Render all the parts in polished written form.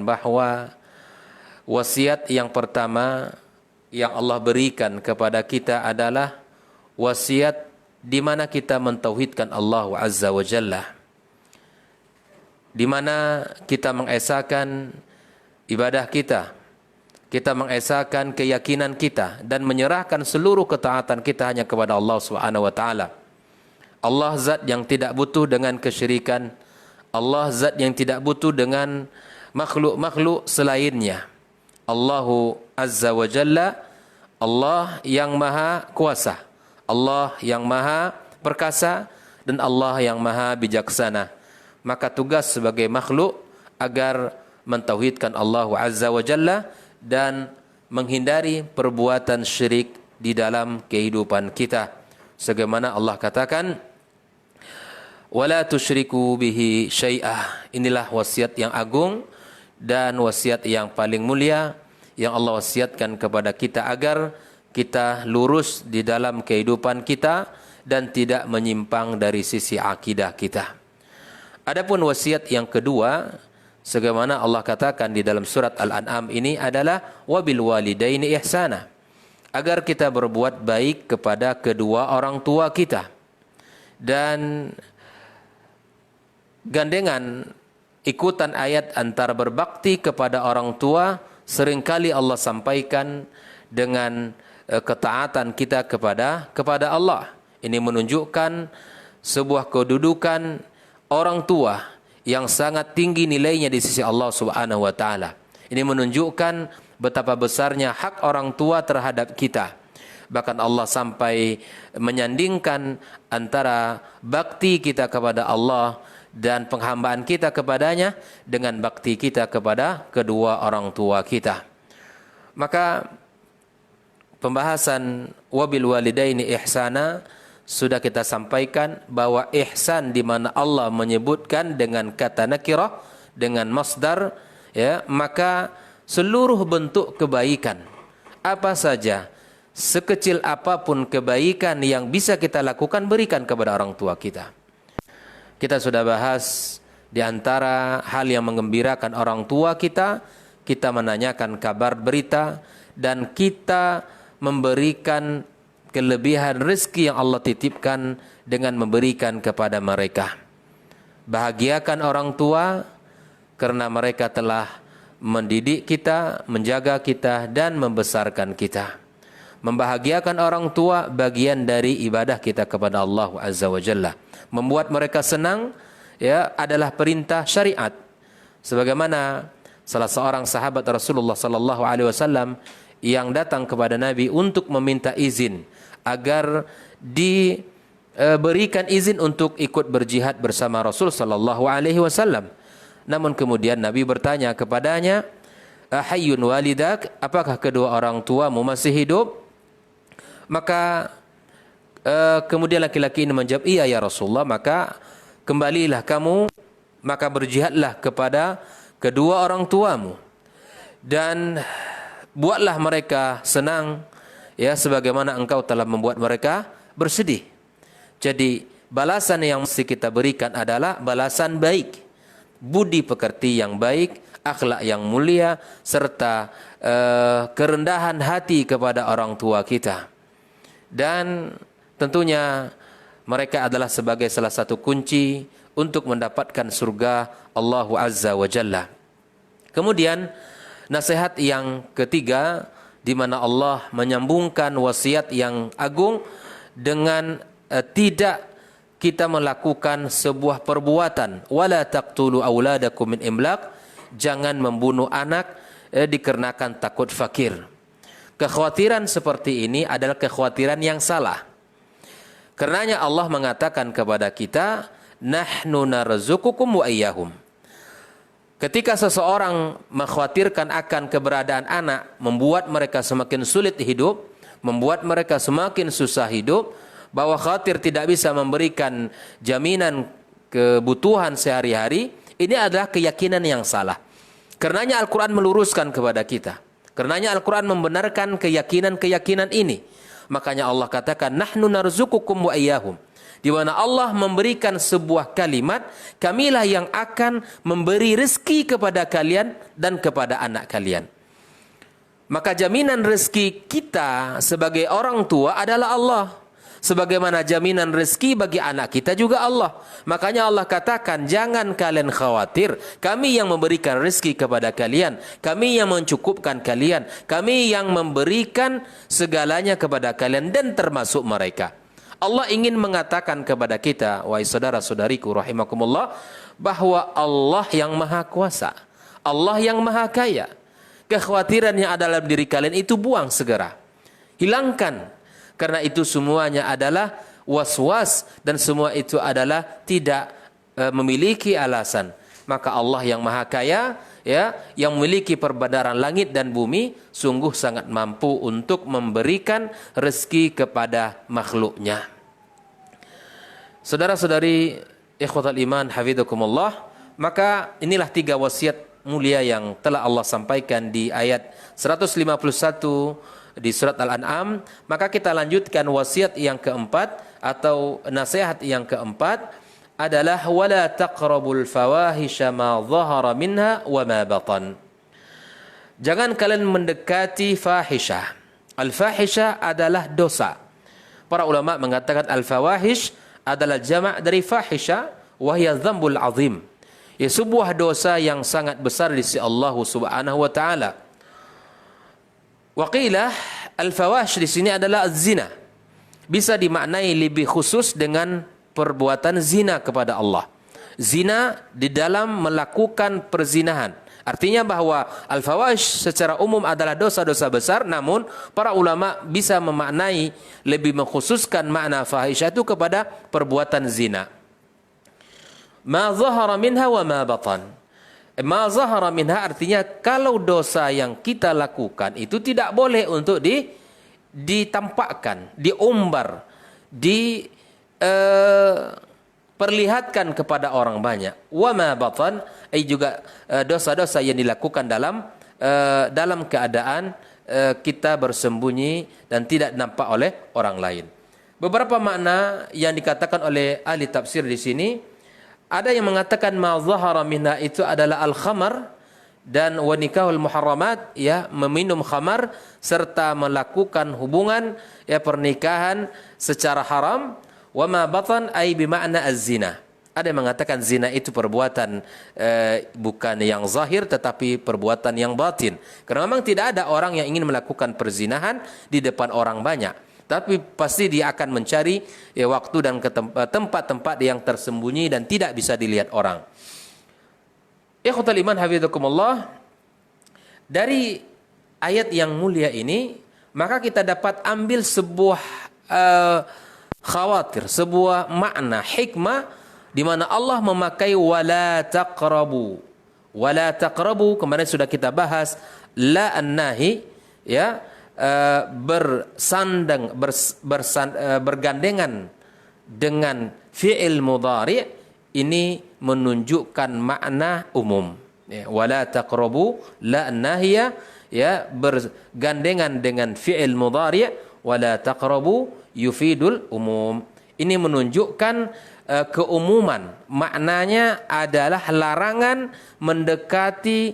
bahwa wasiat yang pertama yang Allah berikan kepada kita adalah wasiat di mana kita mentauhidkan Allah Azza wa Jalla, di mana kita mengesahkan ibadah kita, kita mengesahkan keyakinan kita dan menyerahkan seluruh ketaatan kita hanya kepada Allah Subhanahu wa taala. Allah zat yang tidak butuh dengan kesyirikan, Allah zat yang tidak butuh dengan makhluk-makhluk selainnya. Allahu Azza wa Jalla, Allah yang maha kuasa, Allah yang maha perkasa, dan Allah yang maha bijaksana. Maka tugas sebagai makhluk agar mentauhidkan Allah Azza wa Jalla dan menghindari perbuatan syirik di dalam kehidupan kita. Sebagaimana Allah katakan, wala tusyriku bihi syai'ah. Inilah wasiat yang agung dan wasiat yang paling mulia yang Allah wasiatkan kepada kita agar kita lurus di dalam kehidupan kita dan tidak menyimpang dari sisi akidah kita. Adapun wasiat yang kedua, sebagaimana Allah katakan di dalam surat Al-An'am ini adalah wabil walidaini ihsana, agar kita berbuat baik kepada kedua orang tua kita. Dan gandengan ikutan ayat antara berbakti kepada orang tua seringkali Allah sampaikan dengan ketaatan kita kepada Allah. Ini menunjukkan sebuah kedudukan orang tua yang sangat tinggi nilainya di sisi Allah Subhanahu wa taala. Ini menunjukkan betapa besarnya hak orang tua terhadap kita. Bahkan Allah sampai menyandingkan antara bakti kita kepada Allah dan penghambaan kita kepadanya dengan bakti kita kepada kedua orang tua kita. Maka pembahasan wabil walidaini ihsana sudah kita sampaikan bahwa ihsan di mana Allah menyebutkan dengan kata nakirah, dengan masdar, ya, maka seluruh bentuk kebaikan apa saja, sekecil apapun kebaikan yang bisa kita lakukan, berikan kepada orang tua kita. Kita sudah bahas di antara hal yang menggembirakan orang tua kita, kita menanyakan kabar berita dan kita memberikan kelebihan rezeki yang Allah titipkan dengan memberikan kepada mereka. Bahagiakan orang tua karena mereka telah mendidik kita, menjaga kita dan membesarkan kita. Membahagiakan orang tua bagian dari ibadah kita kepada Allah Azza wa Jalla. Membuat mereka senang, ya, adalah perintah syariat. Sebagaimana salah seorang sahabat Rasulullah sallallahu alaihi wasallam yang datang kepada Nabi untuk meminta izin agar diberikan izin untuk ikut berjihad bersama Rasul sallallahu alaihi wasallam. Namun kemudian Nabi bertanya kepadanya, "Ahayyun walidak?" Apakah kedua orang tuamu masih hidup? Maka kemudian laki-laki ini menjawab, "Iya ya Rasulullah." Maka kembalilah kamu, maka berjihadlah kepada kedua orang tuamu dan buatlah mereka senang, ya, sebagaimana engkau telah membuat mereka bersedih. Jadi balasan yang mesti kita berikan adalah balasan baik, budi pekerti yang baik, akhlak yang mulia, serta kerendahan hati kepada orang tua kita. Dan tentunya mereka adalah sebagai salah satu kunci untuk mendapatkan surga Allah Azza wa Jalla. Kemudian nasihat yang ketiga, di mana Allah menyambungkan wasiat yang agung dengan tidak kita melakukan sebuah perbuatan, wala taqtulu auladakum min imlaq, jangan membunuh anak dikarenakan takut fakir. Kekhawatiran seperti ini adalah kekhawatiran yang salah. Karenanya Allah mengatakan kepada kita, nahnu narzuqukum wa iyyahum. Ketika seseorang mengkhawatirkan akan keberadaan anak, membuat mereka semakin sulit hidup, membuat mereka semakin susah hidup, bahwa khawatir tidak bisa memberikan jaminan kebutuhan sehari-hari, ini adalah keyakinan yang salah. Karenanya Al-Quran meluruskan kepada kita. Karenanya Al-Quran membenarkan keyakinan-keyakinan ini. Makanya Allah katakan, nahnu narzuqukum wa iyyahum. di mana Allah memberikan sebuah kalimat, kamilah yang akan memberi rezeki kepada kalian dan kepada anak kalian. Maka jaminan rezeki kita sebagai orang tua adalah Allah. Sebagaimana jaminan rezeki bagi anak kita juga Allah. Makanya Allah katakan, jangan kalian khawatir. Kami yang memberikan rezeki kepada kalian. Kami yang mencukupkan kalian. Kami yang memberikan segalanya kepada kalian dan termasuk mereka. Allah ingin mengatakan kepada kita, wahai saudara-saudariku rahimakumullah, bahwa Allah yang maha kuasa. Allah yang maha kaya. Kekhawatiran yang ada dalam diri kalian itu buang segera. Hilangkan. Karena itu semuanya adalah was-was dan semua itu adalah tidak memiliki alasan. Maka Allah yang maha kaya, ya, yang memiliki perbandaran langit dan bumi, sungguh sangat mampu untuk memberikan rezeki kepada makhluknya. Saudara-saudari ikhwatal iman hafizakumullah, maka inilah 3 wasiat mulia yang telah Allah sampaikan di ayat 151 di surat Al-An'am. Maka kita lanjutkan wasiat yang keempat atau nasihat yang keempat adalah wala taqrabul fawahisha ma dhahara minha wa ma batan. Jangan kalian mendekati fahisyah. Al-fahisyah adalah dosa. Para ulama mengatakan al-fawahish adalah jamak dari fahisyah wa hiya dzambul azim. Ya, sebuah dosa yang sangat besar di sisi Allah Subhanahu wa taala. Waqilah al-fawahish di sini adalah zina. Bisa dimaknai lebih khusus dengan perbuatan zina kepada Allah. Zina di dalam melakukan perzinahan. Artinya bahwa al-fawahish secara umum adalah dosa-dosa besar, namun para ulama bisa memaknai lebih mengkhususkan makna fahisyah itu kepada perbuatan zina. Ma zahara minha wa ma batan. Ma zahara minha artinya kalau dosa yang kita lakukan itu tidak boleh untuk ditampakkan, diumbar, perlihatkan kepada orang banyak. Wa ma batan juga dosa-dosa yang dilakukan dalam keadaan kita bersembunyi dan tidak nampak oleh orang lain. Beberapa makna yang dikatakan oleh ahli tafsir di sini. Ada yang mengatakan ma zahara minha itu adalah al-khamar dan wa nikahul muharramat, ya, meminum khamar serta melakukan hubungan, ya, pernikahan secara haram. Wa ma batan ay bimakna az-zina. Ada yang mengatakan zina itu perbuatan bukan yang zahir tetapi perbuatan yang batin. Karena memang tidak ada orang yang ingin melakukan perzinahan di depan orang banyak. Tapi pasti dia akan mencari, ya, waktu dan tempat-tempat yang tersembunyi dan tidak bisa dilihat orang. Ikhwatal iman hafizakumullah, dari ayat yang mulia ini maka kita dapat ambil sebuah khawatir, sebuah makna hikmah di mana Allah memakai wala taqrabu. Wala taqrabu kemarin sudah kita bahas, la an-nahi, ya, bergandengan dengan fi'il mudhari' ini menunjukkan makna umum. Ya, wala taqrabu la an-nahiyah, ya, bergandengan dengan fi'il mudhari' wala taqrabu yufidul umum. Ini menunjukkan keumuman. Maknanya adalah larangan mendekati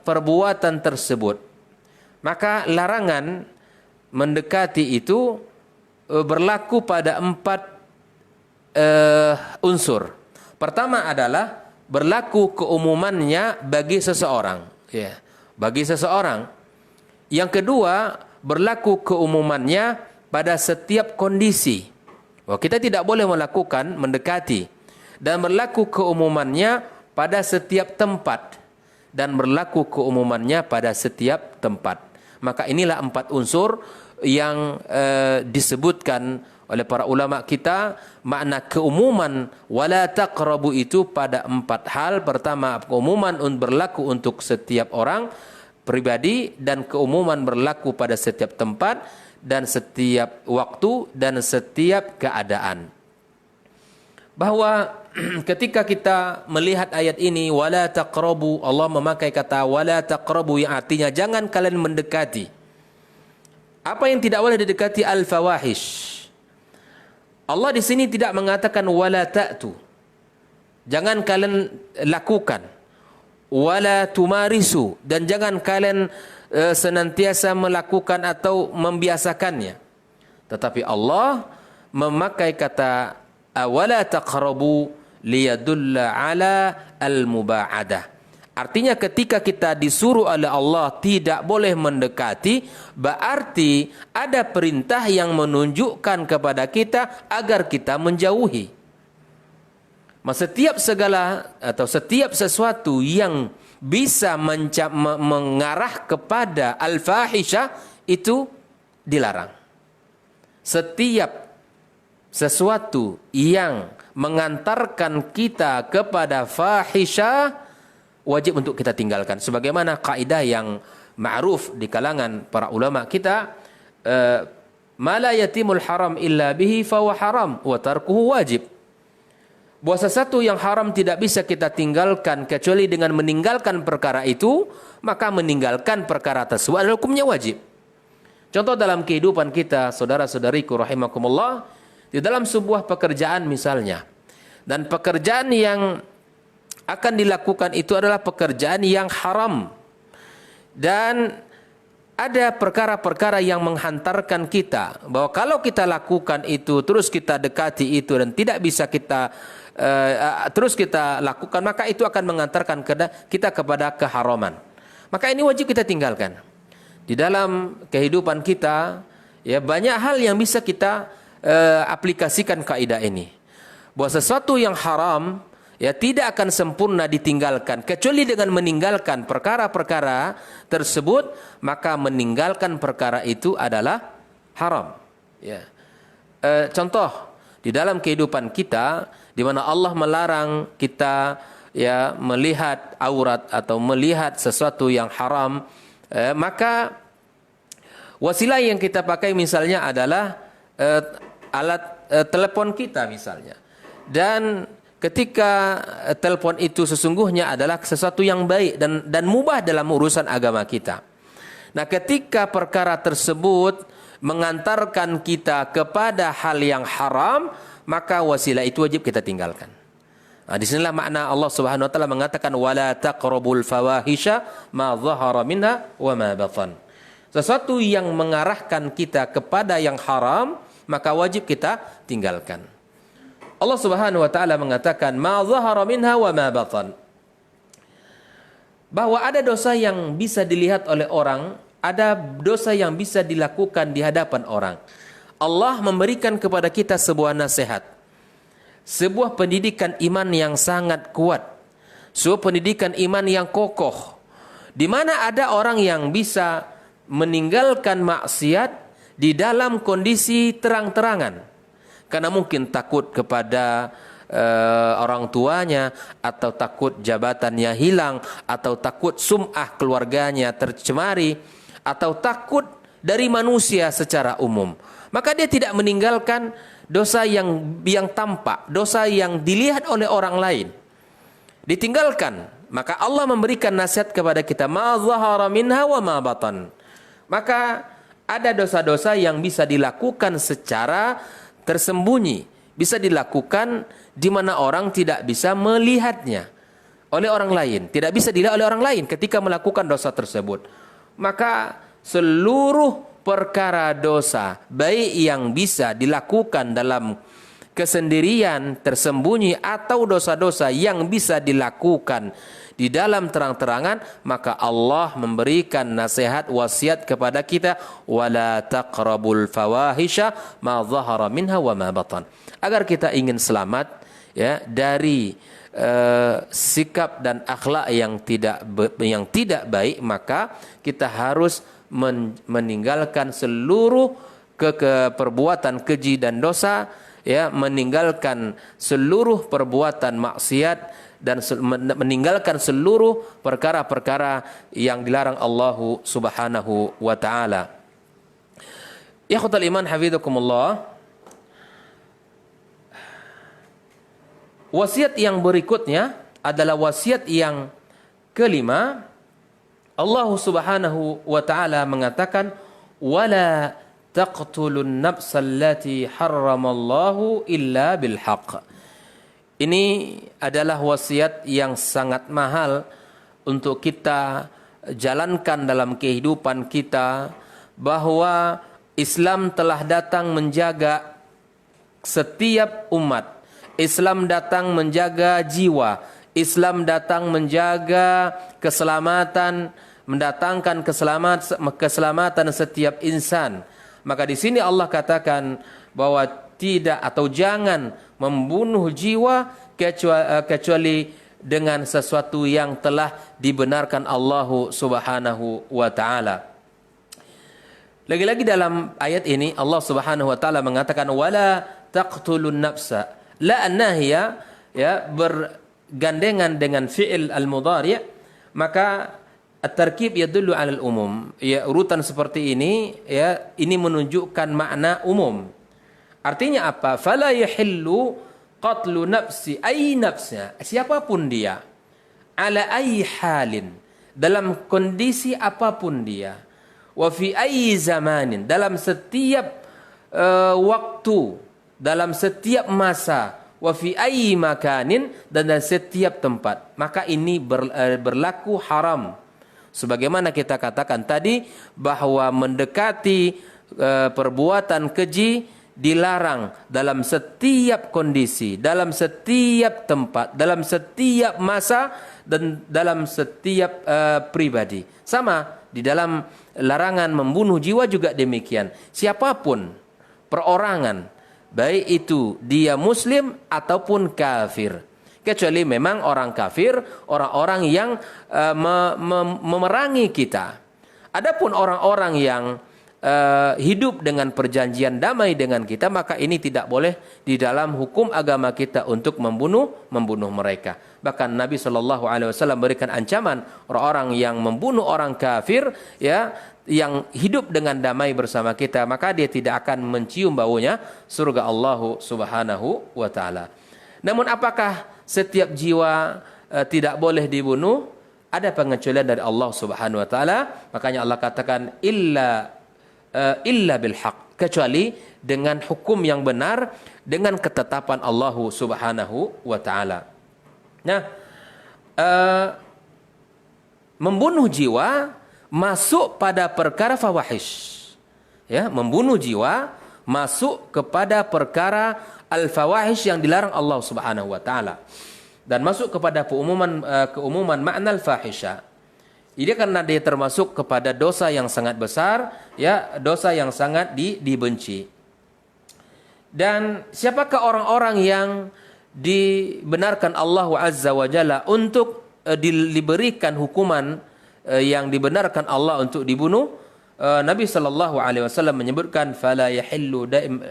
perbuatan tersebut. Maka larangan mendekati itu berlaku pada 4 unsur. Pertama adalah berlaku keumumannya bagi seseorang, ya, bagi seseorang. Yang kedua, berlaku keumumannya pada setiap kondisi. Kita tidak boleh melakukan mendekati, dan berlaku keumumannya pada setiap tempat, dan berlaku keumumannya pada setiap tempat. Maka inilah 4 unsur yang disebutkan oleh para ulama kita. Makna keumuman wala taqrabu itu pada 4 hal. Pertama, keumuman berlaku untuk setiap orang pribadi, dan keumuman berlaku pada setiap tempat dan setiap waktu dan setiap keadaan. Bahwa ketika kita melihat ayat ini wala taqrabu, Allah memakai kata wala taqrabu yang artinya jangan kalian mendekati. Apa yang tidak boleh didekati? Al-fawahish. Allah di sini tidak mengatakan wala ta'tu. Jangan kalian lakukan. Wala tumarisu, dan jangan kalian senantiasa melakukan atau membiasakannya. Tetapi Allah memakai kata wala taqrabu liyadulla ala al-muba'adah. Artinya ketika kita disuruh oleh Allah tidak boleh mendekati, berarti ada perintah yang menunjukkan kepada kita agar kita menjauhi. Setiap segala atau setiap sesuatu yang bisa mengarah kepada al-fahisyah itu dilarang. Setiap sesuatu yang mengantarkan kita kepada fahisyah wajib untuk kita tinggalkan. Sebagaimana kaidah yang ma'ruf di kalangan para ulama kita, ma la yatimul haram illa bihi fa huwa haram wa tarkuhu wajib. Bahwa sesuatu yang haram tidak bisa kita tinggalkan kecuali dengan meninggalkan perkara itu, maka meninggalkan perkara tersebut adalah hukumnya wajib. Contoh dalam kehidupan kita, saudara-saudariku rahimakumullah, di dalam sebuah pekerjaan misalnya, dan pekerjaan yang akan dilakukan itu adalah pekerjaan yang haram, dan ada perkara-perkara yang menghantarkan kita bahwa kalau kita lakukan itu terus kita dekati itu dan tidak bisa kita terus kita lakukan, maka itu akan mengantarkan kita kepada keharaman. Maka ini wajib kita tinggalkan. Di dalam kehidupan kita ya banyak hal yang bisa kita aplikasikan kaidah ini. Bahwa sesuatu yang haram ya tidak akan sempurna ditinggalkan kecuali dengan meninggalkan perkara-perkara tersebut, maka meninggalkan perkara itu adalah haram. Ya. Contoh di dalam kehidupan kita di mana Allah melarang kita ya melihat aurat atau melihat sesuatu yang haram, maka wasilah yang kita pakai misalnya adalah alat telepon kita misalnya. Dan ketika telepon itu sesungguhnya adalah sesuatu yang baik dan mubah dalam urusan agama kita. Nah, ketika perkara tersebut mengantarkan kita kepada hal yang haram, maka wasilah itu wajib kita tinggalkan. Nah, disinilah makna Allah Subhanahu wa taala mengatakan wala taqrabul fawahisha ma dhahara minha wa ma batan. Sesuatu yang mengarahkan kita kepada yang haram, maka wajib kita tinggalkan. Allah Subhanahu wa taala mengatakan ma dhahara minha wa ma batan. Bahwa ada dosa yang bisa dilihat oleh orang, ada dosa yang bisa dilakukan di hadapan orang. Allah memberikan kepada kita sebuah nasihat, sebuah pendidikan iman yang sangat kuat, sebuah pendidikan iman yang kokoh, di mana ada orang yang bisa meninggalkan maksiat di dalam kondisi terang-terangan, karena mungkin takut kepada orang tuanya, atau takut jabatannya hilang, atau takut sum'ah keluarganya tercemari, atau takut dari manusia secara umum. Maka dia tidak meninggalkan dosa yang tampak, dosa yang dilihat oleh orang lain. Ditinggalkan. Maka Allah memberikan nasihat kepada kita, ma dhahara minha wa ma batan. Maka ada dosa-dosa yang bisa dilakukan secara tersembunyi, bisa dilakukan di mana orang tidak bisa melihatnya oleh orang lain, tidak bisa dilihat oleh orang lain ketika melakukan dosa tersebut. Maka seluruh perkara dosa, baik yang bisa dilakukan dalam kesendirian, tersembunyi, atau dosa-dosa yang bisa dilakukan di dalam terang-terangan, maka Allah memberikan nasihat wasiat kepada kita, wala taqrabul fawahisha ma dhahara minha wa ma batan. Agar kita ingin selamat ya dari sikap dan akhlak yang tidak baik, maka kita harus meninggalkan seluruh perbuatan keji dan dosa, ya, meninggalkan seluruh perbuatan maksiat dan meninggalkan seluruh perkara-perkara yang dilarang Allah Subhanahu wa taala. Ikhwatal iman hafizakumullah. Wasiat yang berikutnya adalah wasiat yang kelima. Allah Subhanahu wa taala mengatakan wala taqtulun nafsal lati harramallahu illa bil haqq. Ini adalah wasiat yang sangat mahal untuk kita jalankan dalam kehidupan kita, bahwa Islam telah datang menjaga setiap umat. Islam datang menjaga jiwa. Islam datang menjaga keselamatan, mendatangkan keselamatan setiap insan. Maka di sini Allah katakan bahwa tidak atau jangan membunuh jiwa kecuali dengan sesuatu yang telah dibenarkan Allah Subhanahu wa taala. Lagi-lagi dalam ayat ini Allah Subhanahu wa taala mengatakan wala taqtulun nafsa. La an-nahiyah ya bergandengan dengan fi'il al-mudhari', maka at-tarkib yadullu 'ala al-umum. Ya, urutan seperti ini ya ini menunjukkan makna umum. Artinya apa? Fala yahillu qatlu nafsi ay nafsnya, siapapun dia, ala ay halin, dalam kondisi apapun dia, wa fi ay zamanin, dalam setiap waktu, dalam setiap masa, wa fi ay makanin, dan dalam setiap tempat, maka ini berlaku haram. Sebagaimana kita katakan tadi bahwa mendekati perbuatan keji dilarang dalam setiap kondisi, dalam setiap tempat, dalam setiap masa, dan dalam setiap pribadi. Sama di dalam larangan membunuh jiwa juga demikian. Siapapun perorangan, baik itu dia muslim ataupun kafir, kecuali memang orang kafir, orang-orang yang memerangi kita. Adapun orang-orang yang hidup dengan perjanjian damai dengan kita, maka ini tidak boleh di dalam hukum agama kita untuk membunuh mereka. Bahkan Nabi SAW berikan ancaman orang-orang yang membunuh orang kafir, ya, yang hidup dengan damai bersama kita, maka dia tidak akan mencium baunya surga Allah Subhanahu wa taala. Namun apakah setiap jiwa tidak boleh dibunuh? Ada pengecualian dari Allah Subhanahu wa taala. Makanya Allah katakan illa bil haq, kecuali dengan hukum yang benar, dengan ketetapan Allah Subhanahu wa taala. Nah, membunuh jiwa masuk pada perkara fawahish. Ya, membunuh jiwa masuk kepada perkara al-fawahish yang dilarang Allah Subhanahu wa taala, dan masuk kepada keumuman makna al-fahisha. Ini karena dia termasuk kepada dosa yang sangat besar, ya, dosa yang sangat dibenci. Dan siapakah orang-orang yang dibenarkan Allah Azza wa Jalla untuk diberikan hukuman yang dibenarkan Allah untuk dibunuh? Nabi sallallahu alaihi wasallam menyebutkan fala yahillu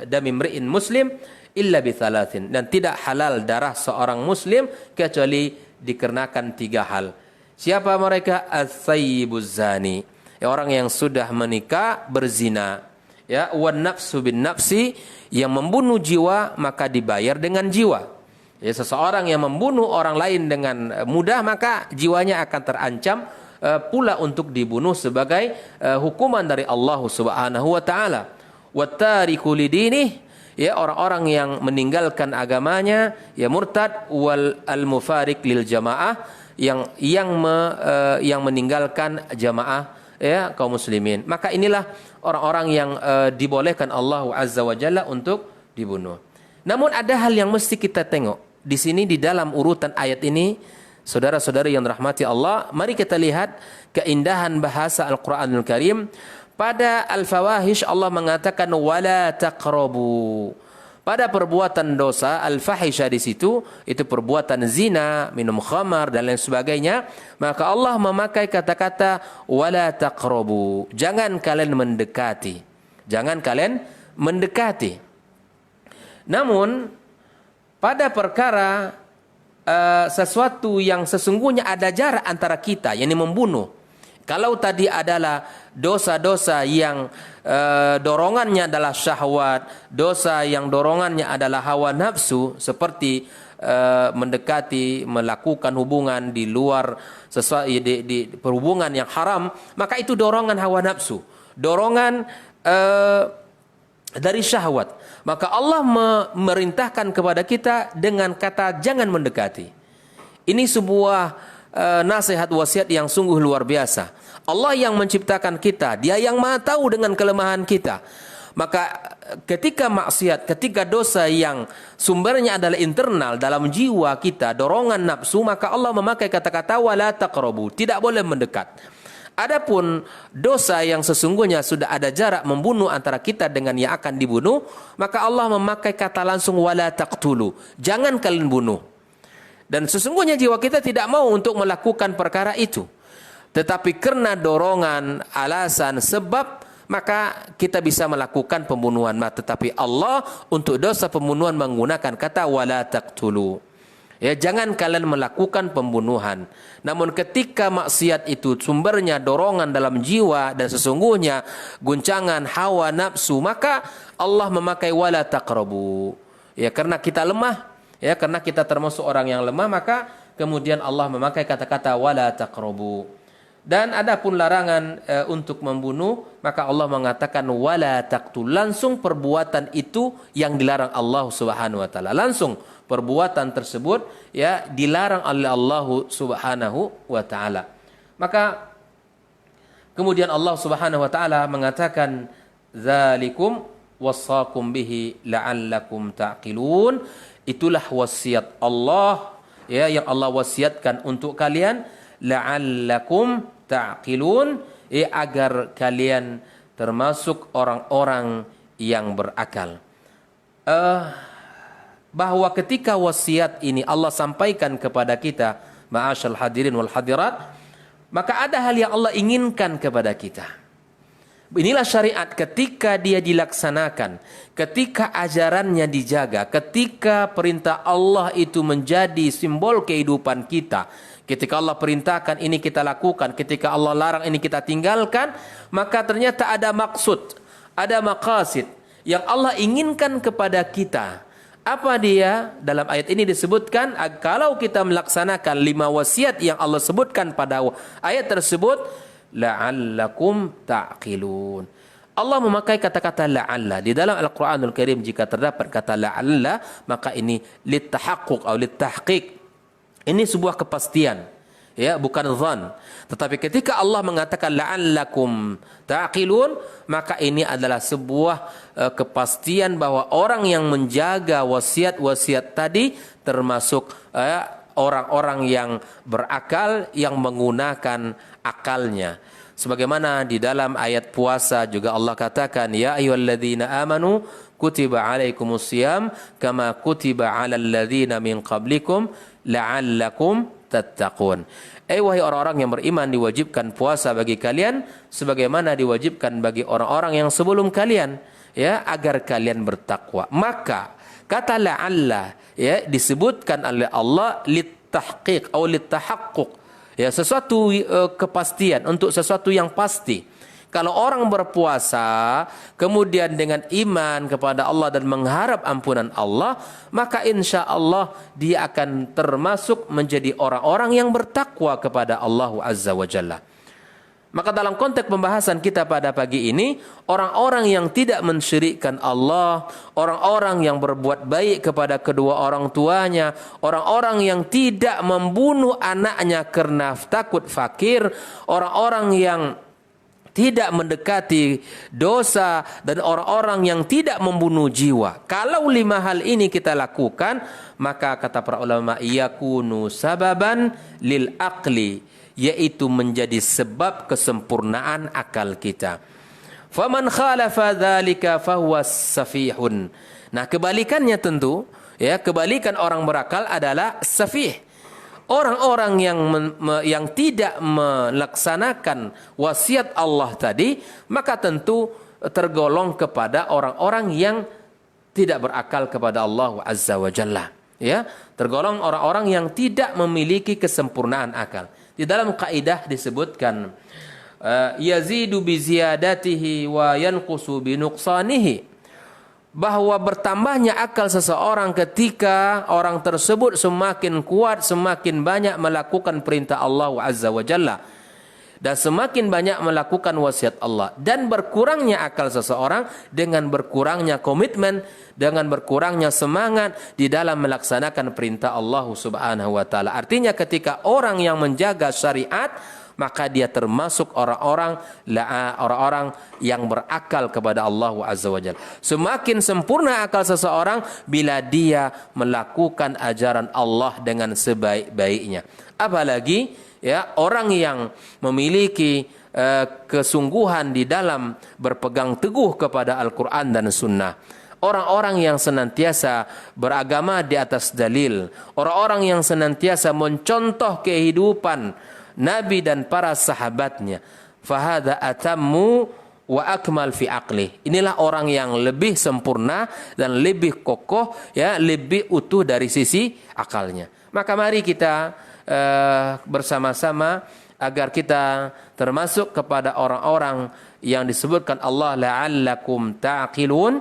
dami imri'in muslim illa bi thalathin, dan tidak halal darah seorang muslim kecuali dikarenakan 3 hal. Siapa mereka? As-sayyibuz zani, ya, orang yang sudah menikah berzina, ya, wan nafsu bin nafsi, yang membunuh jiwa maka dibayar dengan jiwa. Ya, seseorang yang membunuh orang lain dengan mudah maka jiwanya akan terancam pula untuk dibunuh sebagai hukuman dari Allah Subhanahu wa taala. Wattariku lidinih, ya, orang-orang yang meninggalkan agamanya, ya, murtad, wal al-mufariq lil jamaah, yang meninggalkan jamaah, ya, kaum muslimin. Maka inilah orang-orang yang dibolehkan Allah Azza wa Jalla untuk dibunuh. Namun ada hal yang mesti kita tengok di sini di dalam urutan ayat ini, saudara-saudari yang dirahmati Allah. Mari kita lihat keindahan bahasa Al-Qur'anul Karim. Pada al-fawahish Allah mengatakan wala taqrabu. Pada perbuatan dosa al-fahisha di situ, itu perbuatan zina, minum khamar dan lain sebagainya, maka Allah memakai kata-kata wala taqrabu. Jangan kalian mendekati. Jangan kalian mendekati. Namun pada perkara sesuatu yang sesungguhnya ada jarak antara kita, yakni membunuh. Kalau tadi adalah dosa-dosa yang dorongannya adalah syahwat, dosa yang dorongannya adalah hawa nafsu, seperti mendekati, melakukan hubungan di luar sesuatu, di perhubungan yang haram, maka itu dorongan hawa nafsu, dorongan dari syahwat. Maka Allah memerintahkan kepada kita dengan kata jangan mendekati. Ini sebuah nasihat wasiat yang sungguh luar biasa. Allah yang menciptakan kita, Dia yang Maha tahu dengan kelemahan kita. Maka ketika maksiat, ketika dosa yang sumbernya adalah internal dalam jiwa kita, dorongan nafsu, maka Allah memakai kata-kata wala taqrabu, tidak boleh mendekat. Adapun dosa yang sesungguhnya sudah ada jarak membunuh antara kita dengan yang akan dibunuh, maka Allah memakai kata langsung wala taqtulu, jangan kalian bunuh. Dan sesungguhnya jiwa kita tidak mau untuk melakukan perkara itu. Tetapi karena dorongan, alasan, sebab, maka kita bisa melakukan pembunuhan. Tetapi Allah untuk dosa pembunuhan menggunakan kata wala taqtulu. Ya, jangan kalian melakukan pembunuhan. Namun ketika maksiat itu sumbernya dorongan dalam jiwa dan sesungguhnya guncangan hawa nafsu, maka Allah memakai wala taqrabu. Ya, karena kita lemah, ya, karena kita termasuk orang yang lemah, maka kemudian Allah memakai kata-kata wala taqrabu. Dan adapun larangan untuk membunuh, maka Allah mengatakan wala taqtul, langsung perbuatan itu yang dilarang Allah Subhanahu wa taala. Langsung perbuatan tersebut ya dilarang oleh Allah Subhanahu wa taala. Maka kemudian Allah Subhanahu wa taala mengatakan dzalikum wassakum bihi la'allakum ta'qilun. Itulah wasiat Allah ya yang Allah wasiatkan untuk kalian, la'allakum ta'qilun, agar kalian termasuk orang-orang yang berakal. Bahwa ketika wasiat ini Allah sampaikan kepada kita, ma'asyal hadirin wal hadirat, maka ada hal yang Allah inginkan kepada kita. Inilah syariat ketika dia dilaksanakan, ketika ajarannya dijaga, ketika perintah Allah itu menjadi simbol kehidupan kita. Ketika Allah perintahkan ini kita lakukan, ketika Allah larang ini kita tinggalkan, maka ternyata ada maksud, ada maqasid yang Allah inginkan kepada kita. Apa dia? Dalam ayat ini disebutkan kalau kita melaksanakan 5 wasiat yang Allah sebutkan pada ayat tersebut, la'allakum ta'qilun. Allah memakai kata-kata la'alla di dalam Al-Qur'anul Karim. Jika terdapat kata la'alla, maka ini litahaqquq atau litahqiq. Ini sebuah kepastian, ya, bukan zan. Tetapi ketika Allah mengatakan la'allakum ta'qilun, maka ini adalah sebuah kepastian bahwa orang yang menjaga wasiat-wasiat tadi termasuk orang-orang yang berakal, yang menggunakan akalnya. Sebagaimana di dalam ayat puasa juga Allah katakan, ya ayyuhalladzina amanu kutiba alaikumusiyam kama kutiba alal ladzina min qablikum la'allakum tattaqun. Wahai orang-orang yang beriman, diwajibkan puasa bagi kalian sebagaimana diwajibkan bagi orang-orang yang sebelum kalian, ya, agar kalian bertakwa. Maka kata la'alla ya disebutkan oleh Allah litahqiq atau litahaqquq, ya, sesuatu kepastian, untuk sesuatu yang pasti. Kalau orang berpuasa kemudian dengan iman kepada Allah dan mengharap ampunan Allah, maka insya Allah dia akan termasuk menjadi orang-orang yang bertakwa kepada Allah Azza wa Jalla. Maka dalam konteks pembahasan kita pada pagi ini, orang-orang yang tidak mensyirikkan Allah, orang-orang yang berbuat baik kepada kedua orang tuanya, orang-orang yang tidak membunuh anaknya karena takut fakir, orang-orang yang tidak mendekati dosa, dan orang-orang yang tidak membunuh jiwa. Kalau 5 hal ini kita lakukan, maka kata para ulama, yakunu sababan lil aqli, yaitu menjadi sebab kesempurnaan akal kita. Faman khalafa dzalika fahuwa safihun. Nah, kebalikannya tentu, ya, kebalikan orang berakal adalah safih. Orang-orang yang tidak melaksanakan wasiat Allah tadi, maka tentu tergolong kepada orang-orang yang tidak berakal kepada Allah Azza wa Jalla. Ya, tergolong orang-orang yang tidak memiliki kesempurnaan akal. Di dalam kaidah disebutkan yazidu bi ziyadatihi wa yanqusu bi nuqsanihi, bahwa bertambahnya akal seseorang ketika orang tersebut semakin kuat, semakin banyak melakukan perintah Allah Azza wa Jalla. dan semakin banyak melakukan wasiat Allah, dan berkurangnya akal seseorang dengan berkurangnya komitmen, dengan berkurangnya semangat di dalam melaksanakan perintah Allah Subhanahu wa taala. Artinya ketika orang yang menjaga syariat, maka dia termasuk orang-orang yang berakal kepada Allah Azza wa Jalla. Semakin sempurna akal seseorang bila dia melakukan ajaran Allah dengan sebaik-baiknya. Apalagi ya orang yang memiliki kesungguhan di dalam berpegang teguh kepada Al-Quran dan Sunnah. Orang-orang yang senantiasa beragama di atas dalil. Orang-orang yang senantiasa mencontoh kehidupan Nabi dan para sahabatnya. Fahada atammu wa akmal fi aqli. Inilah orang yang lebih sempurna dan lebih kokoh, ya, lebih utuh dari sisi akalnya. Maka mari kita bersama-sama agar kita termasuk kepada orang-orang yang disebutkan Allah la'allakum ta'qilun.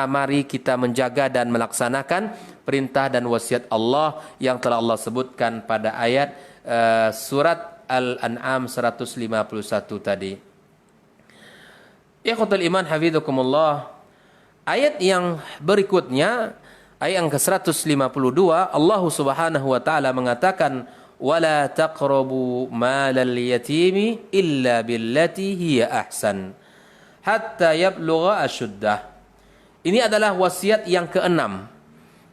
Mari kita menjaga dan melaksanakan perintah dan wasiat Allah yang telah Allah sebutkan pada ayat surat Al-An'am 151 tadi. Ikhwatul iman hafizakumullah. Ayat yang berikutnya, ayat yang ke-152, Allah Subhanahu wa taala mengatakan wala taqrabu malal yatimi illa billati hiya ahsan hatta yablugha ashuddah. Ini adalah wasiat yang keenam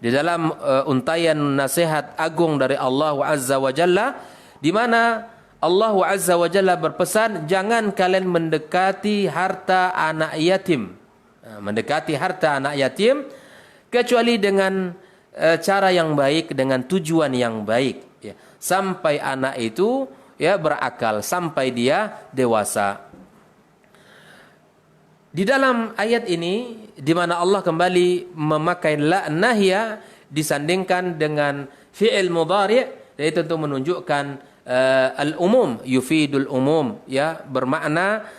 di dalam untayan nasihat agung dari Allah Azza wa Jalla, di mana Allah Azza wa Jalla berpesan, jangan kalian mendekati harta anak yatim. Mendekati harta anak yatim kecuali dengan cara yang baik, dengan tujuan yang baik, ya. Sampai anak itu ya berakal, sampai dia dewasa. Di dalam ayat ini di mana Allah kembali memakai la nahya disandingkan dengan fi'il mudhari', yaitu untuk menunjukkan al-umum, yufidul umum, ya, bermakna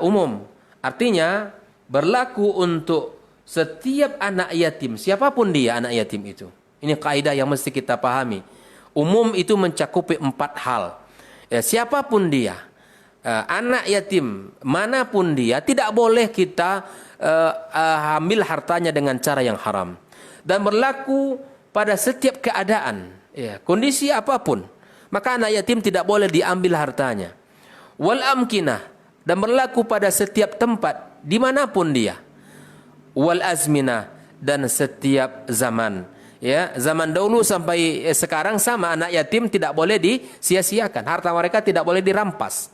umum. Artinya berlaku untuk setiap anak yatim, siapapun dia anak yatim itu. Ini kaidah yang mesti kita pahami. Umum itu mencakupi 4 hal. Ya, siapapun dia, anak yatim manapun dia, tidak boleh kita ambil hartanya dengan cara yang haram. Dan berlaku pada setiap keadaan, ya, kondisi apapun. Maka anak yatim tidak boleh diambil hartanya. Wal amkinah, dan berlaku pada setiap tempat, dimanapun dia. Wal azminah, dan setiap zaman. Ya, zaman dahulu sampai sekarang sama, anak yatim tidak boleh disia-siakan. Harta mereka tidak boleh dirampas.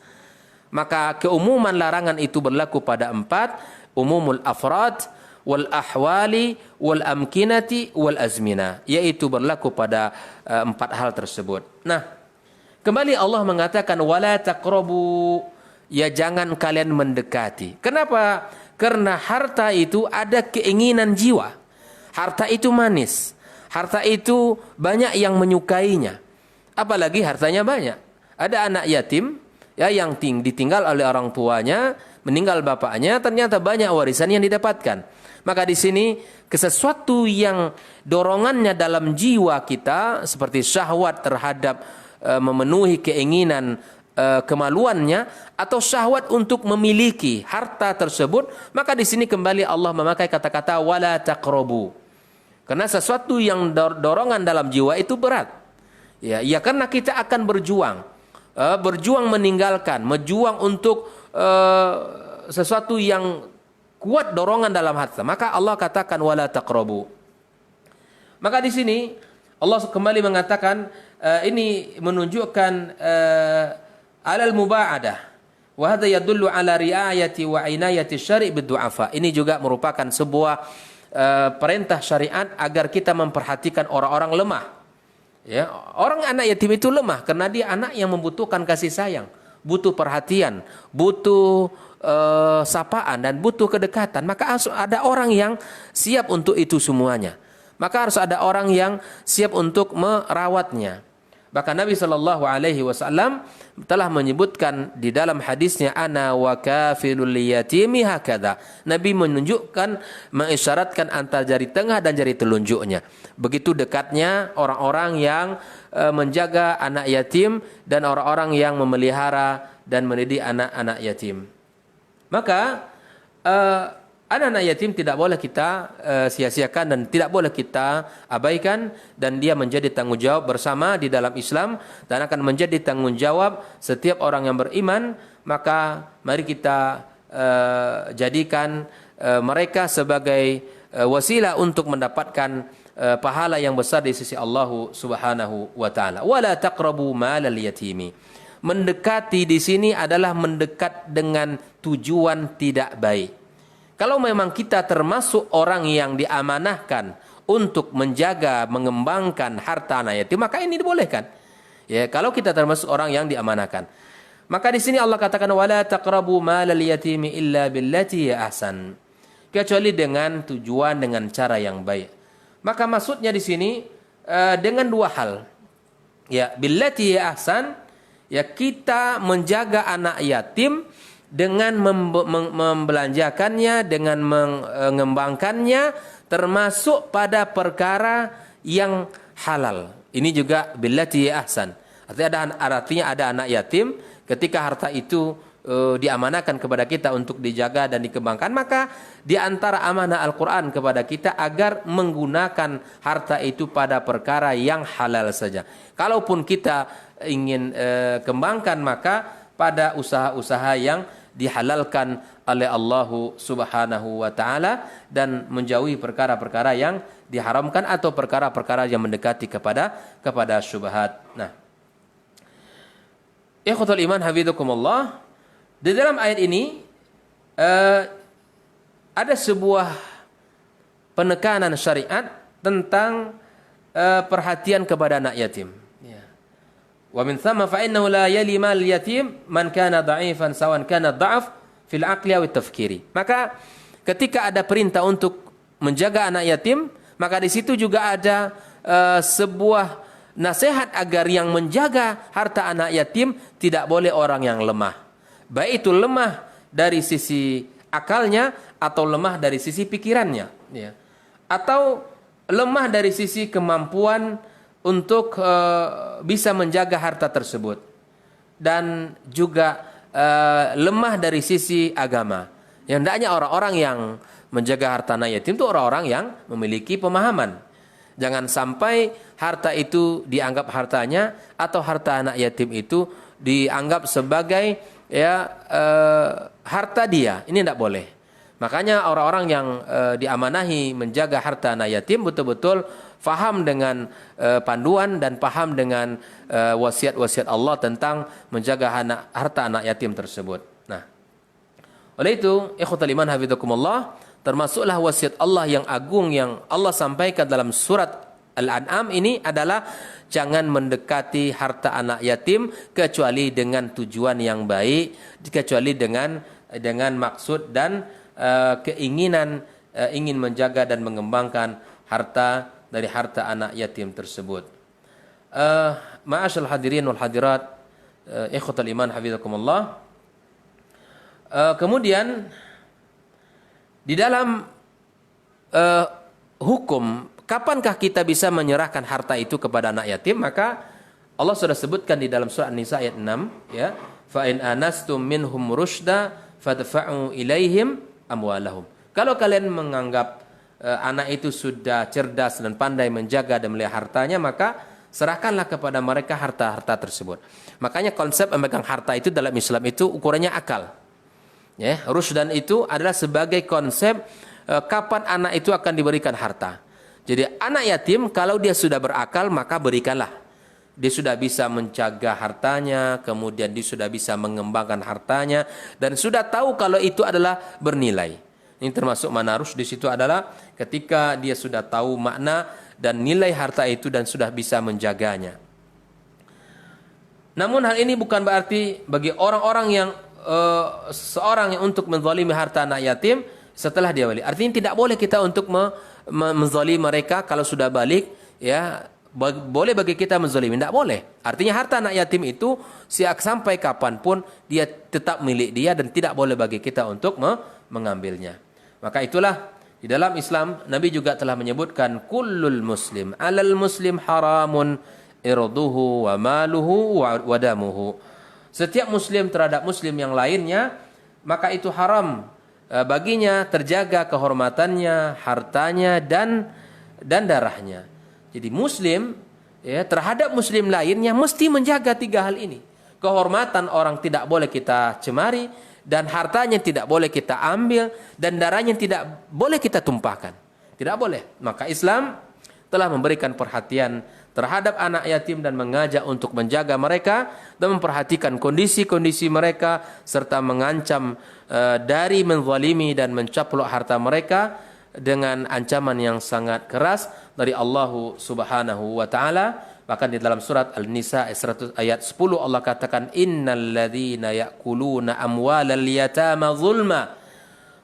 Maka keumuman larangan itu berlaku pada 4, umumul afrad, wal ahwali, wal amkinati, wal azminah. Yaitu berlaku pada 4 hal tersebut. Nah, kembali Allah mengatakan wala taqrabu, ya jangan kalian mendekati. Kenapa? Karena harta itu ada keinginan jiwa. Harta itu manis. Harta itu banyak yang menyukainya. Apalagi hartanya banyak. Ada anak yatim ya yang ditinggal oleh orang tuanya, meninggal bapaknya, ternyata banyak warisan yang didapatkan. Maka di sini sesuatu yang dorongannya dalam jiwa kita seperti syahwat terhadap memenuhi keinginan kemaluannya atau syahwat untuk memiliki harta tersebut, maka di sini kembali Allah memakai kata-kata wala taqrabu. Karena sesuatu yang dorongan dalam jiwa itu berat. Ya, karena kita akan berjuang. Berjuang meninggalkan, berjuang untuk sesuatu yang kuat dorongan dalam hati. Maka Allah katakan wala taqrabu. Maka di sini Allah kembali mengatakan ini menunjukkan alal mubaadah. Wa hadza yadullu ala riayati wa inayati syari' bid-du'afa. Ini juga merupakan sebuah perintah syariat agar kita memperhatikan orang-orang lemah. Ya, orang anak yatim itu lemah karena dia anak yang membutuhkan kasih sayang, butuh perhatian, butuh sapaan dan butuh kedekatan. Maka harus ada orang yang siap untuk itu semuanya. Maka harus ada orang yang siap untuk merawatnya. Bahkan Nabi SAW telah menyebutkan di dalam hadisnya ana wa kafilul yatimi hakadha. Nabi menunjukkan, mengisyaratkan antara jari tengah dan jari telunjuknya. Begitu dekatnya orang-orang yang menjaga anak yatim dan orang-orang yang memelihara dan mendidik anak-anak yatim. Maka anak-anak yatim tidak boleh kita sia-siakan dan tidak boleh kita abaikan, dan dia menjadi tanggung jawab bersama di dalam Islam dan akan menjadi tanggung jawab setiap orang yang beriman. Maka mari kita jadikan mereka sebagai wasilah untuk mendapatkan pahala yang besar di sisi Allah Subhanahu wa taala. Wala taqrabu malal yatimi. Mendekati di sini adalah mendekat dengan tujuan tidak baik. Kalau memang kita termasuk orang yang diamanahkan untuk menjaga, mengembangkan harta anak yatim, maka ini dibolehkan. Ya, kalau kita termasuk orang yang diamanahkan. Maka di sini Allah katakan wala taqrabu malal yatimi illa billati hiya ahsan. Kecuali dengan tujuan, dengan cara yang baik. Maka maksudnya di sini dengan dua hal. Ya, billati hiya ahsan, ya kita menjaga anak yatim dengan membelanjakannya, dengan mengembangkannya, termasuk pada perkara yang halal. Ini juga billati ahsan. Artinya ada anak yatim, ketika harta itu diamanahkan kepada kita untuk dijaga dan dikembangkan, maka di antara amanah Al-Quran kepada kita agar menggunakan harta itu pada perkara yang halal saja. Kalaupun kita ingin kembangkan, maka pada usaha-usaha yang dihalalkan oleh Allah Subhanahu wa taala dan menjauhi perkara-perkara yang diharamkan atau perkara-perkara yang mendekati kepada syubhat. Nah, ikhwatul iman hafizakumullah, di dalam ayat ini ada sebuah penekanan syariat tentang perhatian kepada anak yatim. Wa min thamma fa innahu la yali mal yatim man kana dha'ifan sawan kana dha'af fil aqli aw tafkiri. Maka ketika ada perintah untuk menjaga anak yatim, maka di situ juga ada sebuah nasihat agar yang menjaga harta anak yatim tidak boleh orang yang lemah. Baik itu lemah dari sisi akalnya atau lemah dari sisi pikirannya, ya. Atau lemah dari sisi kemampuan untuk bisa menjaga harta tersebut, dan juga lemah dari sisi agama. Yang hendaknya orang-orang yang menjaga harta anak yatim itu orang-orang yang memiliki pemahaman. Jangan sampai harta itu dianggap hartanya atau harta anak yatim itu dianggap sebagai harta dia. Ini tidak boleh. Makanya orang-orang yang diamanahi menjaga harta anak yatim betul-betul faham dengan panduan dan paham dengan wasiat-wasiat Allah tentang menjaga harta anak yatim tersebut. Nah, oleh itu, ikhwatul iman hafizakumullah, termasuklah wasiat Allah yang agung yang Allah sampaikan dalam surat Al-An'am ini adalah jangan mendekati harta anak yatim kecuali dengan tujuan yang baik, kecuali dengan maksud dan keinginan ingin menjaga dan mengembangkan harta dari harta anak yatim tersebut. Ma'asyal hadirin wal hadirat, ikhwatul iman hafizakumullah. Kemudian di dalam hukum kapankah kita bisa menyerahkan harta itu kepada anak yatim? Maka Allah sudah sebutkan di dalam surah An-Nisa ayat 6, ya, fa in anastum minhum rusyda fadfa'u ilaihim amwalahum. Kalau kalian menganggap anak itu sudah cerdas dan pandai menjaga dan melihara hartanya, maka serahkanlah kepada mereka harta-harta tersebut. Makanya konsep memegang harta itu dalam Islam itu ukurannya akal. Ya, rusydan itu adalah sebagai konsep kapan anak itu akan diberikan harta. Jadi anak yatim kalau dia sudah berakal maka berikanlah. Dia sudah bisa menjaga hartanya, kemudian dia sudah bisa mengembangkan hartanya dan sudah tahu kalau itu adalah bernilai. Ini termasuk mana rusyd di situ adalah ketika dia sudah tahu makna dan nilai harta itu dan sudah bisa menjaganya. Namun hal ini bukan berarti bagi orang-orang yang seorang yang untuk menzalimi harta anak yatim setelah dia balik. Artinya tidak boleh kita untuk menzalimi mereka kalau sudah balik, ya. Boleh bagi kita menzalimi, tidak boleh. Artinya harta anak yatim itu sampai kapanpun dia tetap milik dia dan tidak boleh bagi kita untuk mengambilnya. Maka itulah di dalam Islam Nabi juga telah menyebutkan kullul muslim alal muslim haramun irduhu wa maluhu wa damuhu. setiap muslim terhadap muslim yang lainnya, maka itu haram baginya terjaga kehormatannya, hartanya dan darahnya. Jadi muslim ya terhadap muslim lainnya mesti menjaga tiga hal ini. Kehormatan orang tidak boleh kita cemari, dan hartanya tidak boleh kita ambil, dan darahnya tidak boleh kita tumpahkan. Tidak boleh. Maka Islam telah memberikan perhatian terhadap anak yatim dan mengajak untuk menjaga mereka dan memperhatikan kondisi-kondisi mereka serta mengancam dari menzalimi dan mencaplok harta mereka dengan ancaman yang sangat keras dari Allah Subhanahu wa taala. Bahkan di dalam surat Al-Nisa ayat 10 Allah katakan innal ladzina ya'kuluna amwalal yatama zulma.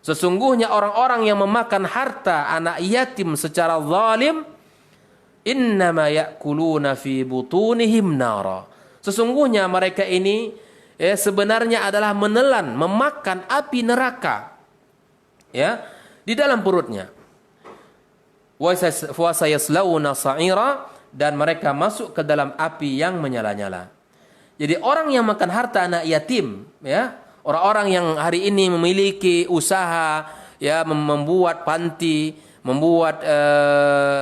Sesungguhnya orang-orang yang memakan harta anak yatim secara zalim innama ya'kuluna fi butunihim nara. Sesungguhnya mereka ini sebenarnya adalah menelan, memakan api neraka ya di dalam perutnya. Wa sayaslawna sa'ira, dan mereka masuk ke dalam api yang menyala-nyala. Jadi orang yang makan harta anak yatim ya, orang-orang yang hari ini memiliki usaha ya membuat panti, membuat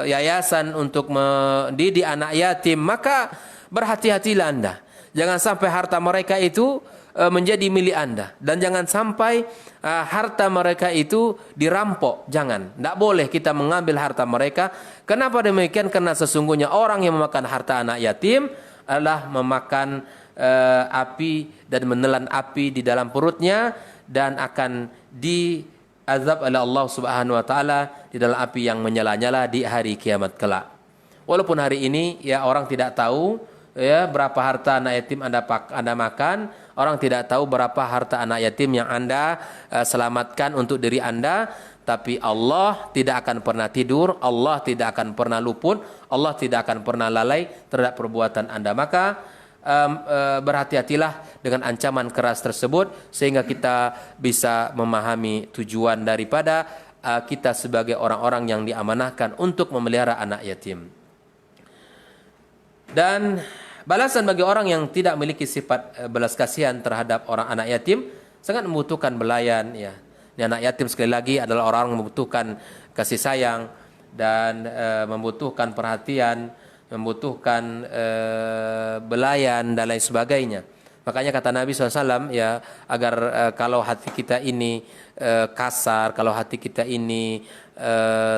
yayasan untuk mendidik anak yatim, maka berhati-hatilah Anda. Jangan sampai harta mereka itu menjadi milik Anda, dan jangan sampai harta mereka itu dirampok. Jangan, tidak boleh kita mengambil harta mereka. Kenapa demikian? Karena sesungguhnya orang yang memakan harta anak yatim adalah memakan api dan menelan api di dalam perutnya, dan akan diazab oleh Allah Subhanahu wa taala di dalam api yang menyala-nyala di hari kiamat kelak. Walaupun hari ini ya orang tidak tahu ya berapa harta anak yatim Anda makan, orang tidak tahu berapa harta anak yatim yang Anda selamatkan untuk diri Anda, tapi Allah tidak akan pernah tidur, Allah tidak akan pernah luput, Allah tidak akan pernah lalai terhadap perbuatan Anda. Maka berhati-hatilah dengan ancaman keras tersebut sehingga kita bisa memahami tujuan daripada kita sebagai orang-orang yang diamanahkan untuk memelihara anak yatim. Dan balasan bagi orang yang tidak memiliki sifat belas kasihan terhadap orang anak yatim sangat membutuhkan belayan ya. Ini anak yatim sekali lagi adalah orang yang membutuhkan kasih sayang dan membutuhkan perhatian, membutuhkan belayan dan lain sebagainya. Makanya kata Nabi SAW ya, agar kalau hati kita ini kasar, kalau hati kita ini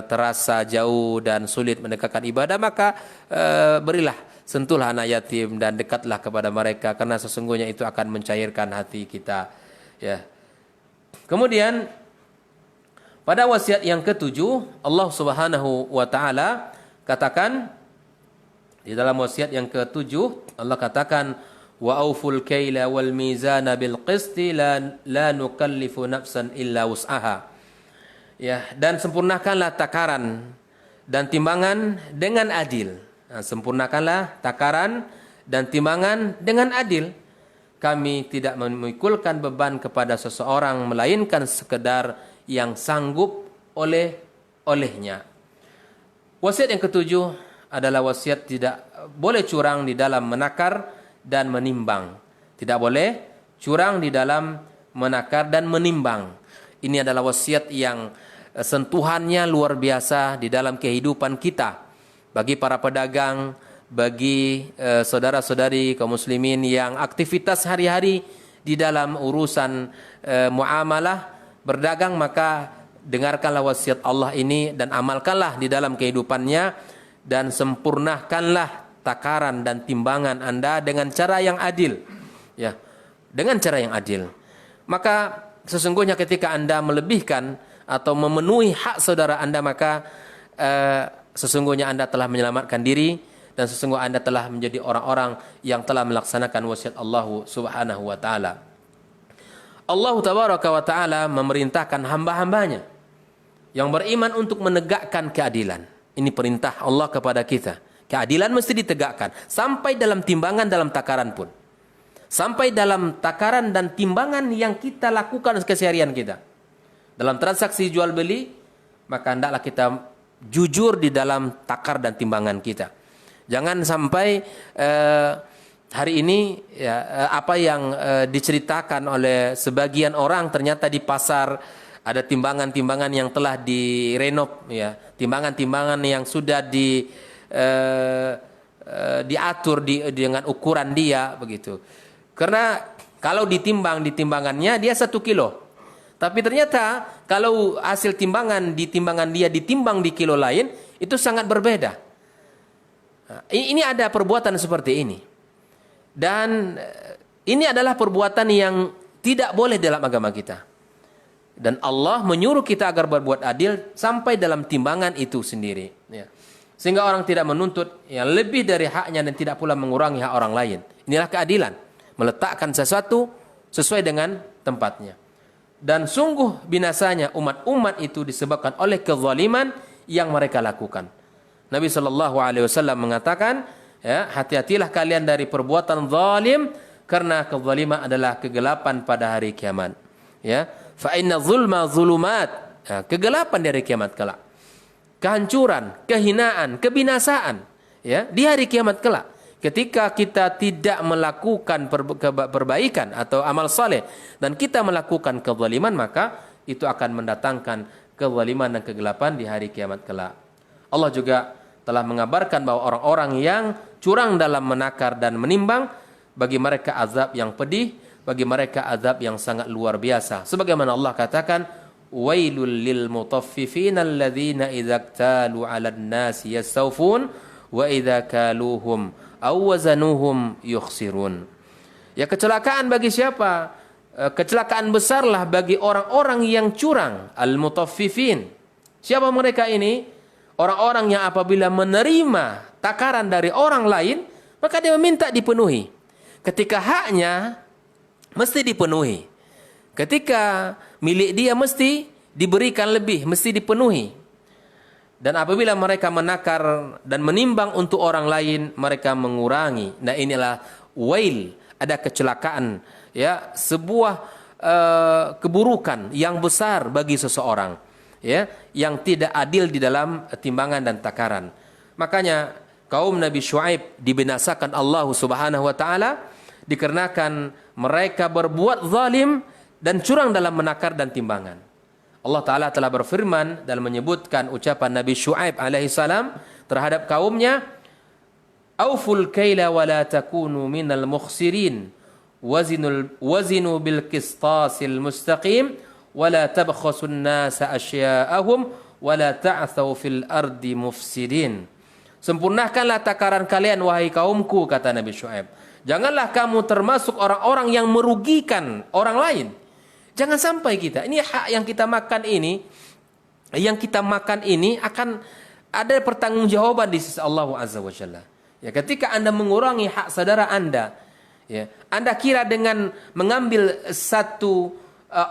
terasa jauh dan sulit mendekatkan ibadah, maka berilah, sentuhlah anak yatim dan dekatlah kepada mereka, karena sesungguhnya itu akan mencairkan hati kita ya. Kemudian pada wasiat yang ketujuh Allah Subhanahu wa taala katakan di dalam wasiat yang ketujuh, Allah katakan wa auful kaila wal mizana bil qisti la nukallifu nafsan illa wus'aha. Ya, dan sempurnakanlah takaran dan timbangan dengan adil. Nah, sempurnakanlah takaran dan timbangan dengan adil. Kami tidak memikulkan beban kepada seseorang melainkan sekedar yang sanggup olehnya. Wasiat yang ketujuh adalah wasiat tidak boleh curang di dalam menakar dan menimbang. Tidak boleh curang di dalam menakar dan menimbang. Ini adalah wasiat yang sentuhannya luar biasa di dalam kehidupan kita. Bagi para pedagang, bagi saudara-saudari kaum muslimin yang aktivitas hari-hari di dalam urusan muamalah berdagang, maka dengarkanlah wasiat Allah ini dan amalkanlah di dalam kehidupannya, dan sempurnakanlah takaran dan timbangan Anda dengan cara yang adil ya, dengan cara yang adil. Maka sesungguhnya ketika Anda melebihkan atau memenuhi hak saudara Anda, maka sesungguhnya Anda telah menyelamatkan diri, dan sesungguhnya Anda telah menjadi orang-orang yang telah melaksanakan wasiat Allah Subhanahu wa taala. Allah tabaraka wa taala memerintahkan hamba-hambanya yang beriman untuk menegakkan keadilan. Ini perintah Allah kepada kita. Keadilan mesti ditegakkan sampai dalam timbangan, dalam takaran pun. Sampai dalam takaran dan timbangan yang kita lakukan keseharian kita. Dalam transaksi jual beli, maka hendaklah kita jujur di dalam takar dan timbangan kita. Jangan sampai hari ini ya, apa yang diceritakan oleh sebagian orang, ternyata di pasar ada timbangan-timbangan yang telah direnov, ya, timbangan-timbangan yang sudah diatur dengan ukuran dia begitu. Karena kalau ditimbang di timbangannya dia 1 kilo, tapi ternyata kalau hasil timbangan di timbangan dia ditimbang di kilo lain itu sangat berbeda. Nah, ini ada perbuatan seperti ini, dan ini adalah perbuatan yang tidak boleh dalam agama kita. Dan Allah menyuruh kita agar berbuat adil sampai dalam timbangan itu sendiri, ya. Sehingga orang tidak menuntut yang lebih dari haknya dan tidak pula mengurangi hak orang lain. Inilah keadilan, meletakkan sesuatu sesuai dengan tempatnya. Dan sungguh binasanya umat-umat itu disebabkan oleh kezaliman yang mereka lakukan. Nabi SAW mengatakan, ya, hati-hatilah kalian dari perbuatan zalim, karena kezaliman adalah kegelapan pada hari kiamat. Ya, fa inna zulma zulumat, ya, kegelapan dari kiamat kelak. Kehancuran, kehinaan, kebinasaan, ya, di hari kiamat kelak. Ketika kita tidak melakukan perbaikan atau amal saleh dan kita melakukan kezaliman, maka itu akan mendatangkan kezaliman dan kegelapan di hari kiamat kelak. Allah juga telah mengabarkan bahwa orang-orang yang curang dalam menakar dan menimbang, bagi mereka azab yang pedih, bagi mereka azab yang sangat luar biasa. Sebagaimana Allah katakan, wailul lil mutaffifin alladzina idza iktalu 'alan nasi yastawfun wa idza kaluhum aw wazanuhum yukhsirun. Ya, kecelakaan bagi siapa? Kecelakaan besarlah bagi orang-orang yang curang, al-mutaffifin. Siapa mereka ini? Orang-orang yang apabila menerima takaran dari orang lain, maka dia meminta dipenuhi. Ketika haknya mesti dipenuhi. Ketika milik dia mesti diberikan lebih, mesti dipenuhi. Dan apabila mereka menakar dan menimbang untuk orang lain, mereka mengurangi. Nah, inilah wail, ada kecelakaan, ya, sebuah keburukan yang besar bagi seseorang, ya, yang tidak adil di dalam timbangan dan takaran. Makanya kaum Nabi Syuaib dibinasakan Allah Subhanahu wa taala dikarenakan mereka berbuat zalim dan curang dalam menakar dan timbangan. Allah Ta'ala telah berfirman dalam menyebutkan ucapan Nabi Syuaib alaihissalam terhadap kaumnya, Auful kaila wa la takunu minal mukhsirin wazinu bil qistasil mustaqim wa la tabkhasun nasa asya'ahum wa la ta'thaw fil ardi mufsidin. Sempurnakanlah takaran kalian wahai kaumku, kata Nabi Syuaib. Janganlah kamu termasuk orang-orang yang merugikan orang lain. Jangan sampai kita, ini hak yang kita makan ini, akan ada pertanggungjawaban di sisi Allah Azza wa Jalla. Ya, ketika Anda mengurangi hak saudara Anda, ya, Anda kira dengan mengambil 1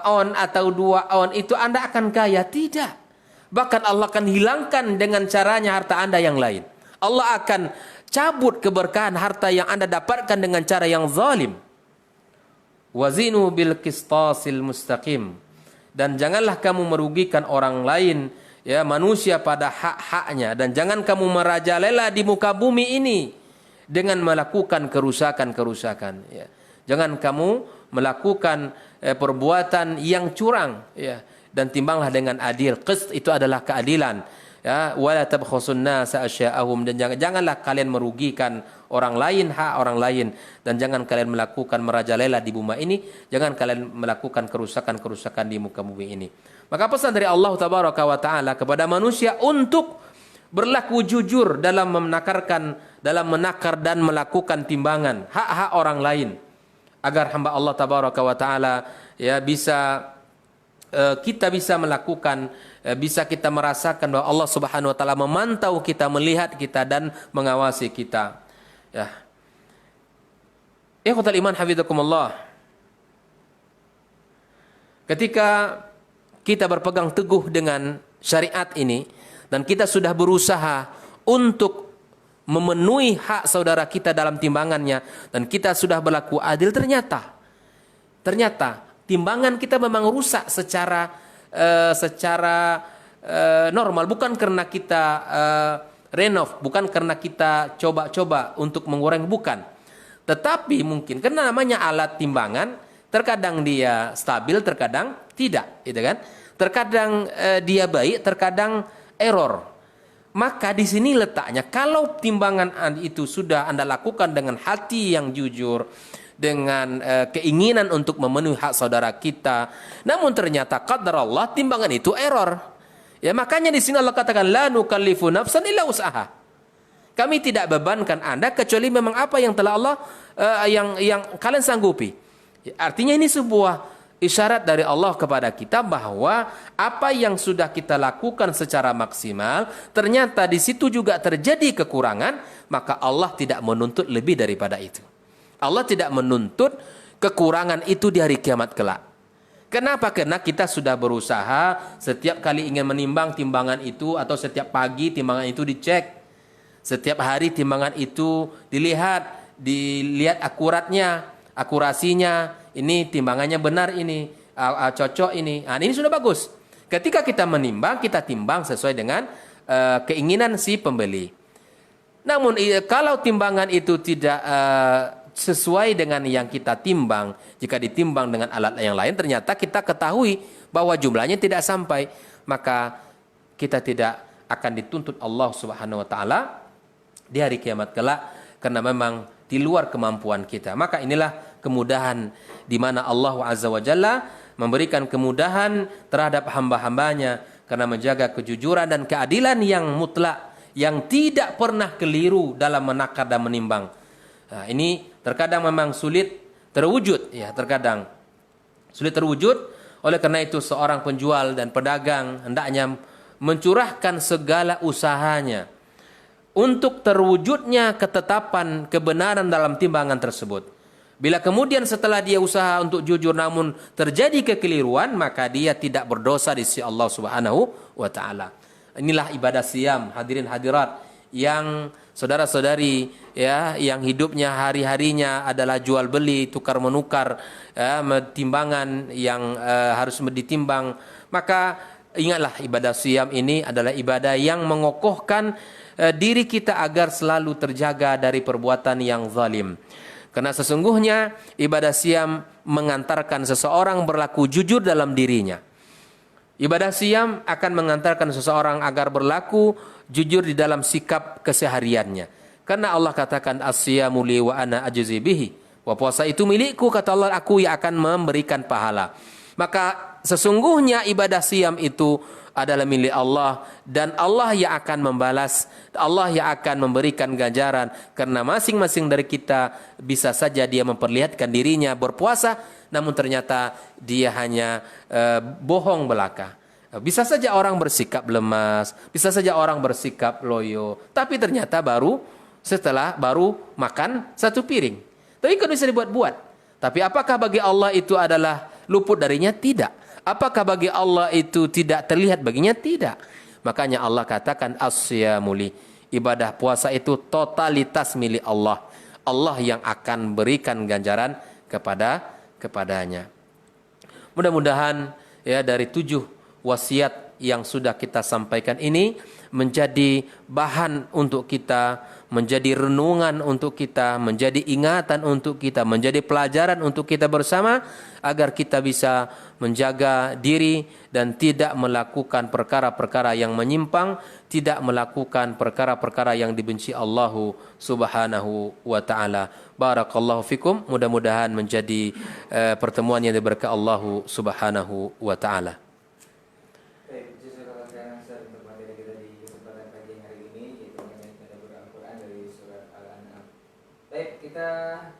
on atau 2 on itu Anda akan kaya? Tidak. Bahkan Allah akan hilangkan dengan caranya harta Anda yang lain. Allah akan cabut keberkahan harta yang Anda dapatkan dengan cara yang zalim. Wazinu bil qistasil mustaqim. Dan janganlah kamu merugikan orang lain, ya, manusia pada hak-haknya, dan jangan kamu merajalela di muka bumi ini dengan melakukan kerusakan-kerusakan, ya. Jangan kamu melakukan perbuatan yang curang, ya, dan timbanglah dengan adil. Qist itu adalah keadilan, ya. Wala tabkhasun nasa asya'ahum, dan janganlah kalian merugikan orang lain, hak orang lain, dan jangan kalian melakukan merajalela di bumi ini, jangan kalian melakukan kerusakan-kerusakan di muka bumi ini. Maka pesan dari Allah Tabaraka wa Ta'ala kepada manusia untuk berlaku jujur dalam menakar dan melakukan timbangan hak-hak orang lain, agar hamba Allah Tabaraka wa Ta'ala, ya, kita bisa melakukan, bisa kita merasakan bahwa Allah Subhanahu wa Ta'ala memantau kita, melihat kita, dan mengawasi kita. Ya. Ikhwatal iman hafizakumullah. Ketika kita berpegang teguh dengan syariat ini dan kita sudah berusaha untuk memenuhi hak saudara kita dalam timbangannya dan kita sudah berlaku adil, ternyata timbangan kita memang rusak secara normal, bukan karena kita renov, bukan karena kita coba-coba untuk mengurangi, bukan. Tetapi mungkin karena namanya alat timbangan, terkadang dia stabil, terkadang tidak, gitu kan? Terkadang dia baik, terkadang error. Maka di sini letaknya, kalau timbangan itu sudah Anda lakukan dengan hati yang jujur, dengan keinginan untuk memenuhi hak saudara kita, namun ternyata qadar Allah timbangan itu error. Ya, makanya di sini Allah katakan la nukallifu nafsan illa usaha. Kami tidak bebankan Anda kecuali memang apa yang telah Allah yang kalian sanggupi. Artinya ini sebuah isyarat dari Allah kepada kita bahwa apa yang sudah kita lakukan secara maksimal, ternyata di situ juga terjadi kekurangan, maka Allah tidak menuntut lebih daripada itu. Allah tidak menuntut kekurangan itu di hari kiamat kelak. Kenapa? Karena kita sudah berusaha setiap kali ingin menimbang timbangan itu, atau setiap pagi timbangan itu dicek. Setiap hari timbangan itu dilihat akuratnya, akurasinya, ini timbangannya benar ini, cocok ini. Nah, ini sudah bagus. Ketika kita menimbang, kita timbang sesuai dengan keinginan si pembeli. Namun kalau timbangan itu tidak sesuai dengan yang kita timbang, jika ditimbang dengan alat yang lain, ternyata kita ketahui bahwa jumlahnya tidak sampai, maka kita tidak akan dituntut Allah Subhanahu wa taala di hari kiamat kelak, karena memang di luar kemampuan kita. Maka inilah kemudahan di mana Allah Azza wa Jalla memberikan kemudahan terhadap hamba-hambanya karena menjaga kejujuran dan keadilan yang mutlak, yang tidak pernah keliru dalam menakar dan menimbang. Nah, ini terkadang memang sulit terwujud, ya, terkadang sulit terwujud. Oleh karena itu seorang penjual dan pedagang hendaknya mencurahkan segala usahanya untuk terwujudnya ketetapan kebenaran dalam timbangan tersebut. Bila kemudian setelah dia usaha untuk jujur namun terjadi kekeliruan, maka dia tidak berdosa di sisi Allah Subhanahu wa taala. Inilah ibadah siam, hadirin hadirat, yang saudara-saudari ya, yang hidupnya hari-harinya adalah jual beli, tukar menukar, ya, timbangan yang harus ditimbang. Maka ingatlah, ibadah siam ini adalah ibadah yang mengokohkan diri kita agar selalu terjaga dari perbuatan yang zalim. Karena sesungguhnya ibadah siam mengantarkan seseorang berlaku jujur dalam dirinya. Ibadah siam akan mengantarkan seseorang agar berlaku jujur di dalam sikap kesehariannya. Karena Allah katakan as-siyamu li wa ana ajzi bihi. Wa puasa itu milikku, kata Allah, aku yang akan memberikan pahala. Maka sesungguhnya ibadah siam itu adalah milik Allah, dan Allah yang akan membalas, Allah yang akan memberikan ganjaran, karena masing-masing dari kita bisa saja dia memperlihatkan dirinya berpuasa, namun ternyata dia hanya bohong belaka. Bisa saja orang bersikap lemas, bisa saja orang bersikap loyo, tapi ternyata baru makan satu piring. Tapi kan bisa dibuat-buat. Tapi apakah bagi Allah itu adalah luput darinya? Tidak. Apakah bagi Allah itu tidak terlihat baginya? Tidak. Makanya Allah katakan as-siyamuli. Ibadah puasa itu totalitas milik Allah. Allah yang akan berikan ganjaran kepadanya. Mudah-mudahan ya, dari 7 wasiat yang sudah kita sampaikan ini menjadi bahan untuk kita, menjadi renungan untuk kita, menjadi ingatan untuk kita, menjadi pelajaran untuk kita bersama, agar kita bisa menjaga diri dan tidak melakukan perkara-perkara yang menyimpang, tidak melakukan perkara-perkara yang dibenci Allah Subhanahu wa taala. Barakallahu fikum. Mudah-mudahan menjadi pertemuan yang diberkahi Allah Subhanahu wa taala. Baik, kita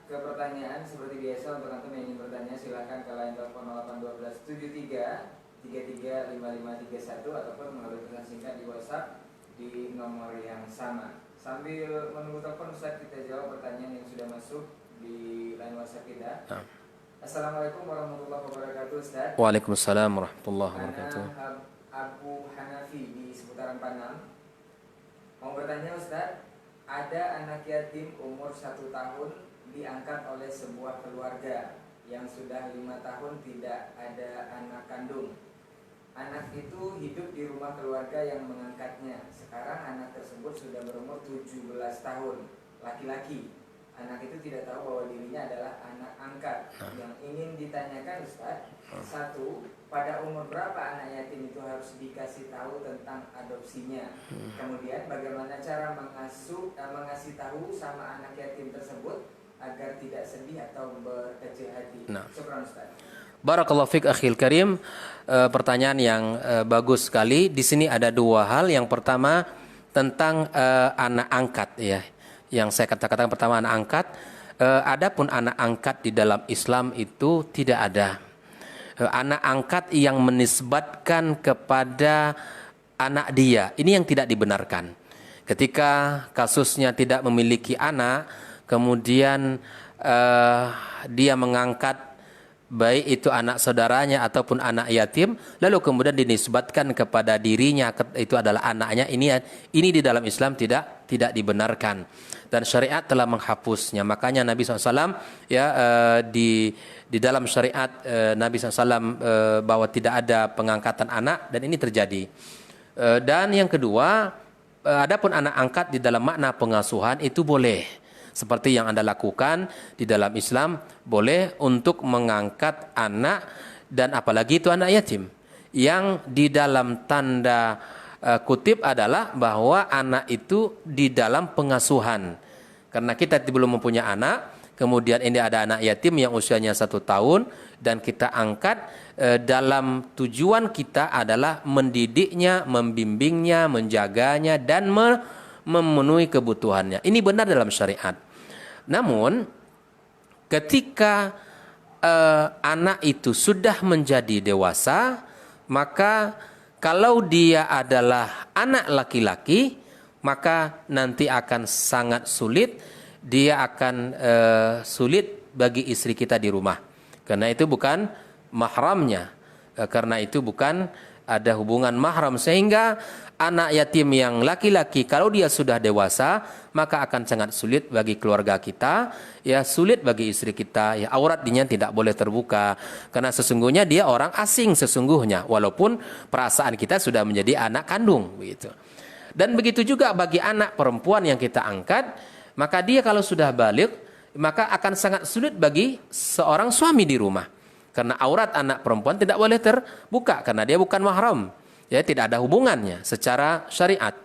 ke pertanyaan seperti biasa. Untuk antum yang ingin bertanya silakan ke line telepon 0812 73 33 5531 ataupun melalui pesan singkat di WhatsApp di nomor yang sama. Sambil menunggu telepon, Ustaz, kita jawab pertanyaan yang sudah masuk di line WhatsApp kita. Assalamualaikum warahmatullahi wabarakatuh, Ustaz. Waalaikumsalam warahmatullahi wabarakatuh. Abu Hanafi di seputaran Panam mau bertanya, Ustaz, ada anak yatim umur 1 tahun diangkat oleh sebuah keluarga yang sudah 5 tahun tidak ada anak kandung. Anak itu hidup di rumah keluarga yang mengangkatnya. Sekarang anak tersebut sudah berumur 17 tahun, laki-laki. anak itu tidak tahu bahwa dirinya adalah anak angkat. Yang ingin ditanyakan Ustaz, satu, pada umur berapa anak yatim itu harus dikasih tahu tentang adopsinya? Kemudian bagaimana cara mengasih tahu sama anak yatim tersebut agar tidak sedih atau berkecil hati? Syukran Ustaz. Barakallahu fiik akhil karim. Pertanyaan yang bagus sekali. Di sini ada dua hal. Yang pertama tentang anak angkat ya. Yang saya katakan pertama anak angkat. Adapun anak angkat di dalam Islam itu tidak ada. Anak angkat yang menisbatkan kepada anak dia, ini yang tidak dibenarkan. Ketika kasusnya tidak memiliki anak, kemudian dia mengangkat baik itu anak saudaranya ataupun anak yatim, lalu kemudian dinisbatkan kepada dirinya itu adalah anaknya, ini di dalam Islam tidak dibenarkan dan syariat telah menghapusnya. Makanya Nabi SAW ya di dalam syariat Nabi SAW bahwa tidak ada pengangkatan anak, dan ini terjadi. Dan yang kedua, adapun anak angkat di dalam makna pengasuhan itu boleh. Seperti yang Anda lakukan di dalam Islam, boleh untuk mengangkat anak, dan apalagi itu anak yatim. Yang di dalam tanda kutip adalah bahwa anak itu di dalam pengasuhan. Karena kita belum mempunyai anak, kemudian ini ada anak yatim yang usianya 1 tahun, dan kita angkat, dalam tujuan kita adalah mendidiknya, membimbingnya, menjaganya, dan memenuhi kebutuhannya. Ini benar dalam syariat. Namun ketika anak itu sudah menjadi dewasa, maka kalau dia adalah anak laki-laki, maka nanti akan sangat sulit, dia akan sulit bagi istri kita di rumah. Karena itu bukan mahramnya, karena itu bukan ada hubungan mahram, sehingga anak yatim yang laki-laki kalau dia sudah dewasa maka akan sangat sulit bagi keluarga kita, ya sulit bagi istri kita, ya aurat dia tidak boleh terbuka karena sesungguhnya dia orang asing sesungguhnya, walaupun perasaan kita sudah menjadi anak kandung begitu. Dan begitu juga bagi anak perempuan yang kita angkat, maka dia kalau sudah balik maka akan sangat sulit bagi seorang suami di rumah. Karena aurat anak perempuan tidak boleh terbuka karena dia bukan mahram. Ya, tidak ada hubungannya secara syariat.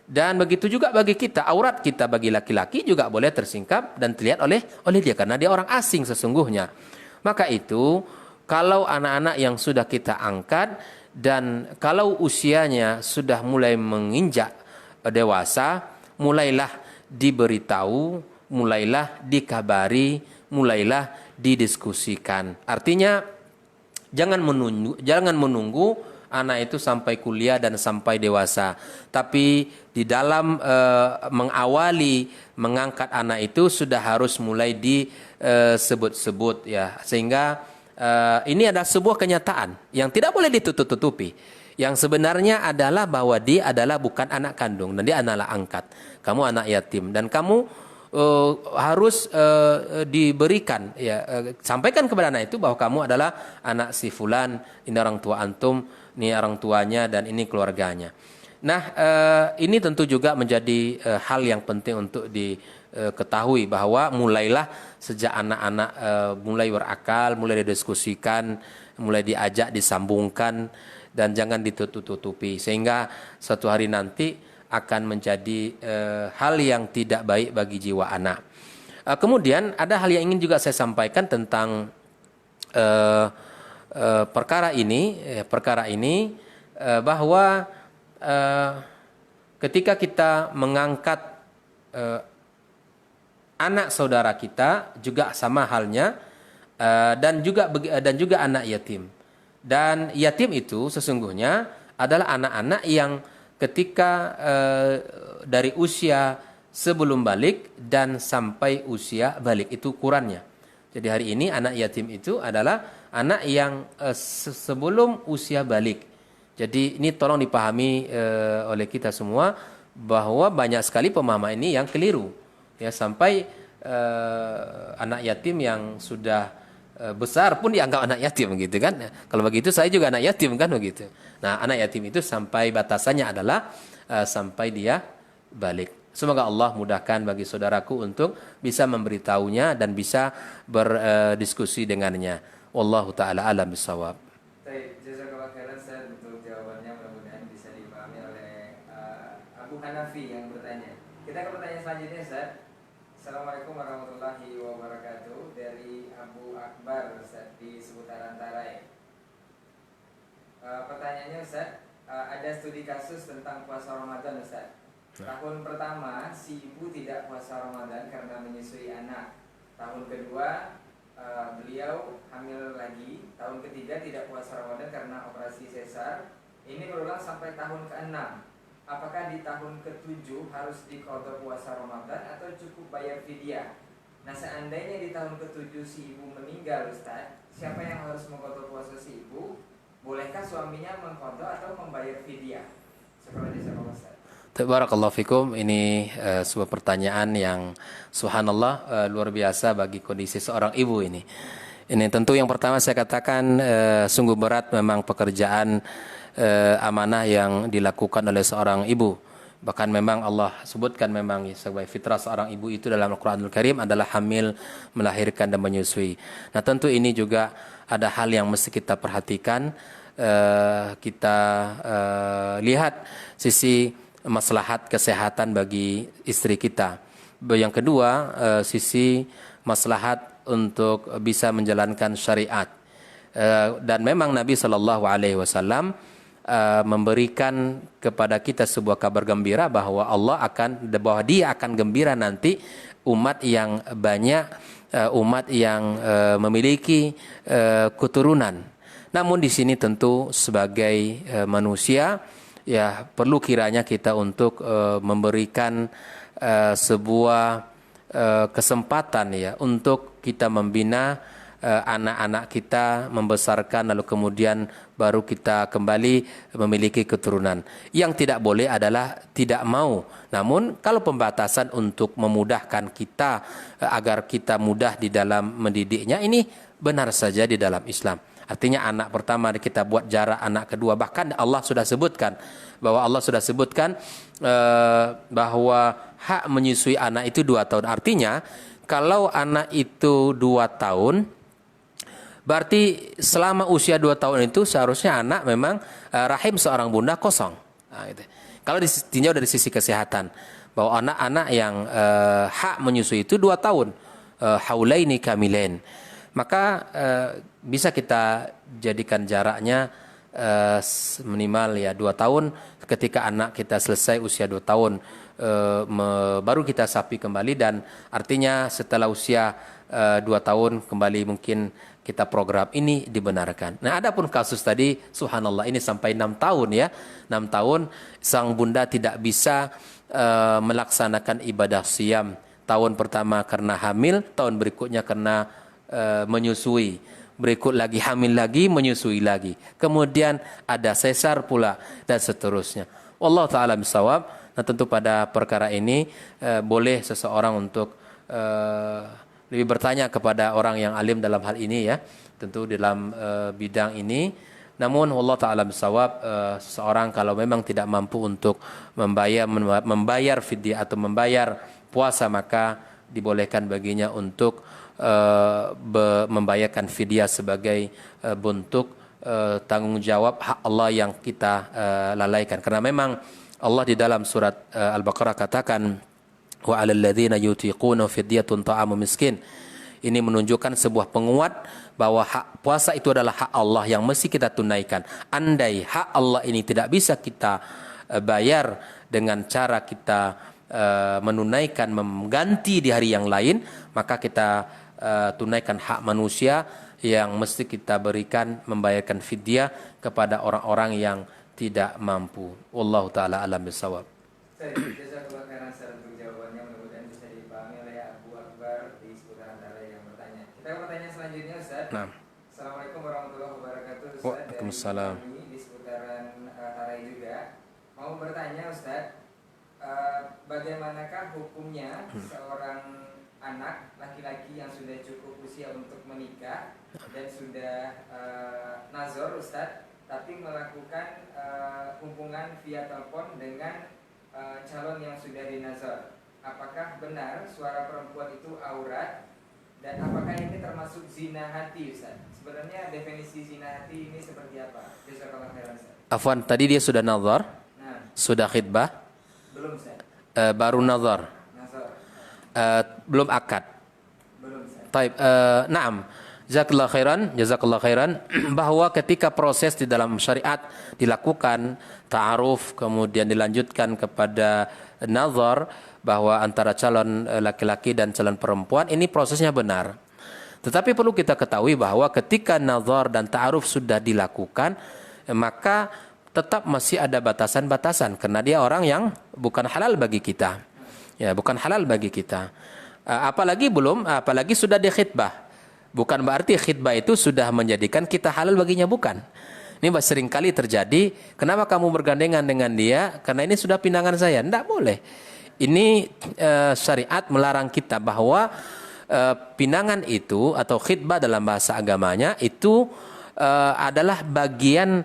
Dan begitu juga bagi kita, aurat kita bagi laki-laki juga boleh tersingkap dan terlihat oleh dia karena dia orang asing sesungguhnya. Maka itu kalau anak-anak yang sudah kita angkat dan kalau usianya sudah mulai menginjak dewasa, mulailah diberitahu, mulailah dikabari, mulailah didiskusikan. Artinya jangan menunggu anak itu sampai kuliah dan sampai dewasa. Tapi di dalam mengawali mengangkat anak itu sudah harus mulai disebut-sebut ya. Sehingga ini adalah sebuah kenyataan yang tidak boleh ditutup-tutupi. Yang sebenarnya adalah bahwa dia adalah bukan anak kandung dan dia adalah angkat. Kamu anak yatim dan kamu harus diberikan ya, sampaikan kepada anak itu bahwa kamu adalah anak si fulan, ini orang tua antum, ini orang tuanya dan ini keluarganya. Nah, ini tentu juga menjadi hal yang penting untuk diketahui bahwa mulailah sejak anak-anak mulai berakal, mulai didiskusikan, mulai diajak, disambungkan, dan jangan ditutup-tutupi sehingga suatu hari nanti akan menjadi hal yang tidak baik bagi jiwa anak. Kemudian ada hal yang ingin juga saya sampaikan tentang perkara ini bahwa ketika kita mengangkat anak saudara kita juga sama halnya, dan juga anak yatim. Dan yatim itu sesungguhnya adalah anak-anak yang ketika dari usia sebelum balik dan sampai usia balik itu ukurannya. Jadi hari ini anak yatim itu adalah anak yang sebelum usia balik. Jadi ini tolong dipahami oleh kita semua bahwa banyak sekali pemahaman ini yang keliru. Ya, sampai anak yatim yang sudah besar pun dianggap anak yatim gitu kan. Kalau begitu saya juga anak yatim kan begitu. Nah, anak yatim itu sampai batasannya adalah sampai dia balik. Semoga Allah mudahkan bagi saudaraku untuk bisa memberitahunya dan bisa berdiskusi dengannya. Wallahu taala alam bisawab. Baik, jazakallah khairan Ustaz untuk jawabannya, mudah-mudahan bisa dipahami oleh Abu Hanafi yang bertanya. Kita ke pertanyaan selanjutnya Ustaz. Assalamualaikum warahmatullahi wabarakatuh, dari Abu Akbar Ustaz di seputaran Tarai. Pertanyaannya Ustaz, ada studi kasus tentang puasa Ramadan Ustaz. Tahun pertama si ibu tidak puasa Ramadan karena menyusui anak. Tahun kedua beliau hamil lagi. Tahun ketiga tidak puasa Ramadan karena operasi sesar. Ini berulang sampai tahun ke-6. Apakah di tahun ke-7 harus diqadha puasa Ramadan atau cukup bayar fidyah? Nah, seandainya di tahun ke-7 si ibu meninggal Ustaz, siapa yang harus mengqadha puasa si ibu? Bolehkah suaminya mengqadha atau membayar fidyah? Seperti itu Ustaz. Barakallahu fikum. Ini sebuah pertanyaan yang subhanallah luar biasa bagi kondisi seorang ibu ini. Ini tentu yang pertama saya katakan sungguh berat memang pekerjaan amanah yang dilakukan oleh seorang ibu. Bahkan memang Allah sebutkan memang sebagai fitrah seorang ibu itu dalam Al-Quranul Karim adalah hamil, melahirkan dan menyusui. Nah tentu ini juga ada hal yang mesti kita perhatikan. Kita lihat sisi maslahat kesehatan bagi istri kita. Yang kedua, sisi maslahat untuk bisa menjalankan syariat. Dan memang Nabi SAW memberikan kepada kita sebuah kabar gembira bahwa Dia akan gembira nanti umat yang banyak, umat yang memiliki keturunan. Namun di sini tentu sebagai manusia ya perlu kiranya kita untuk memberikan sebuah kesempatan ya untuk kita membina anak-anak kita, membesarkan lalu kemudian baru kita kembali memiliki keturunan. Yang tidak boleh adalah tidak mau. Namun kalau pembatasan untuk memudahkan kita agar kita mudah di dalam mendidiknya, ini benar saja di dalam Islam. Artinya anak pertama kita buat jarak anak kedua. Bahkan Allah sudah sebutkan bahwa hak menyusui anak itu 2 tahun. Artinya kalau anak itu 2 tahun, berarti selama usia 2 tahun itu seharusnya anak memang rahim seorang bunda kosong. Nah, gitu. Kalau ditinjau dari sisi kesehatan, bahwa anak-anak yang hak menyusui itu 2 tahun, haulaini kamilain. Maka bisa kita jadikan jaraknya minimal ya 2 tahun. Ketika anak kita selesai usia 2 tahun baru kita sapi kembali, dan artinya setelah usia 2 tahun kembali mungkin kita program ini dibenarkan. Nah, adapun kasus tadi subhanallah ini sampai 6 tahun ya. 6 tahun sang bunda tidak bisa melaksanakan ibadah siam. Tahun pertama karena hamil, tahun berikutnya karena menyusui, berikut lagi hamil lagi, menyusui lagi, kemudian ada sesar pula dan seterusnya. Wallahu taala bisawab. Nah tentu pada perkara ini boleh seseorang untuk lebih bertanya kepada orang yang alim dalam hal ini ya, tentu dalam bidang ini. Namun wallahu taala bisawab, seseorang kalau memang tidak mampu untuk membayar fidyah atau membayar puasa, maka dibolehkan baginya untuk membayarkan fidyah sebagai bentuk tanggung jawab hak Allah yang kita lalaikan. Karena memang Allah di dalam surat Al-Baqarah katakan wa 'alal ladzina yutiquna fidyatun ta'amu miskin. Ini menunjukkan sebuah penguat bahwa hak puasa itu adalah hak Allah yang mesti kita tunaikan. Andai hak Allah ini tidak bisa kita bayar dengan cara kita menunaikan, mengganti di hari yang lain, maka kita tunaikan hak manusia yang mesti kita berikan, membayarkan fidyah kepada orang-orang yang tidak mampu. Wallahu taala alam bisawab. Jazakallahu khairan untuk jawabannya, mudah-mudahan bisa dipahami oleh Abu Akbar di seputaran Tarai yang bertanya. Kita ke pertanyaan selanjutnya Ustaz. Nah. Assalamualaikum warahmatullahi wabarakatuh Ustaz. Waalaikumsalam. Dari kami di seputaran Tarai juga mau bertanya Ustaz, bagaimanakah hukumnya seorang anak laki-laki yang sudah cukup usia untuk menikah dan sudah nazar Ustaz, tapi melakukan hubungan via telepon dengan calon yang sudah dinazar, apakah benar suara perempuan itu aurat dan apakah ini termasuk zina hati, Ustaz? Sebenarnya definisi zina hati ini seperti apa? Jazakallahu khairan, Ustaz. Afwan, tadi dia sudah nazar, Nah, sudah khitbah, belum, Ustaz. baru nazar, Nazar. belum akad. Belum, Ustaz. Taib, naam. Jazakallah khairan bahwa ketika proses di dalam syariat dilakukan ta'aruf kemudian dilanjutkan kepada nazar bahwa antara calon laki-laki dan calon perempuan ini prosesnya benar. Tetapi perlu kita ketahui bahwa ketika nazar dan ta'aruf sudah dilakukan maka tetap masih ada batasan-batasan karena dia orang yang bukan halal bagi kita. Ya, bukan halal bagi kita. Apalagi sudah dikhitbah. Bukan berarti khitbah itu sudah menjadikan kita halal baginya, bukan. Ini sering kali terjadi, kenapa kamu bergandengan dengan dia? Karena ini sudah pinangan saya. Tidak boleh. Ini syariat melarang kita bahwa pinangan itu atau khitbah dalam bahasa agamanya itu adalah bagian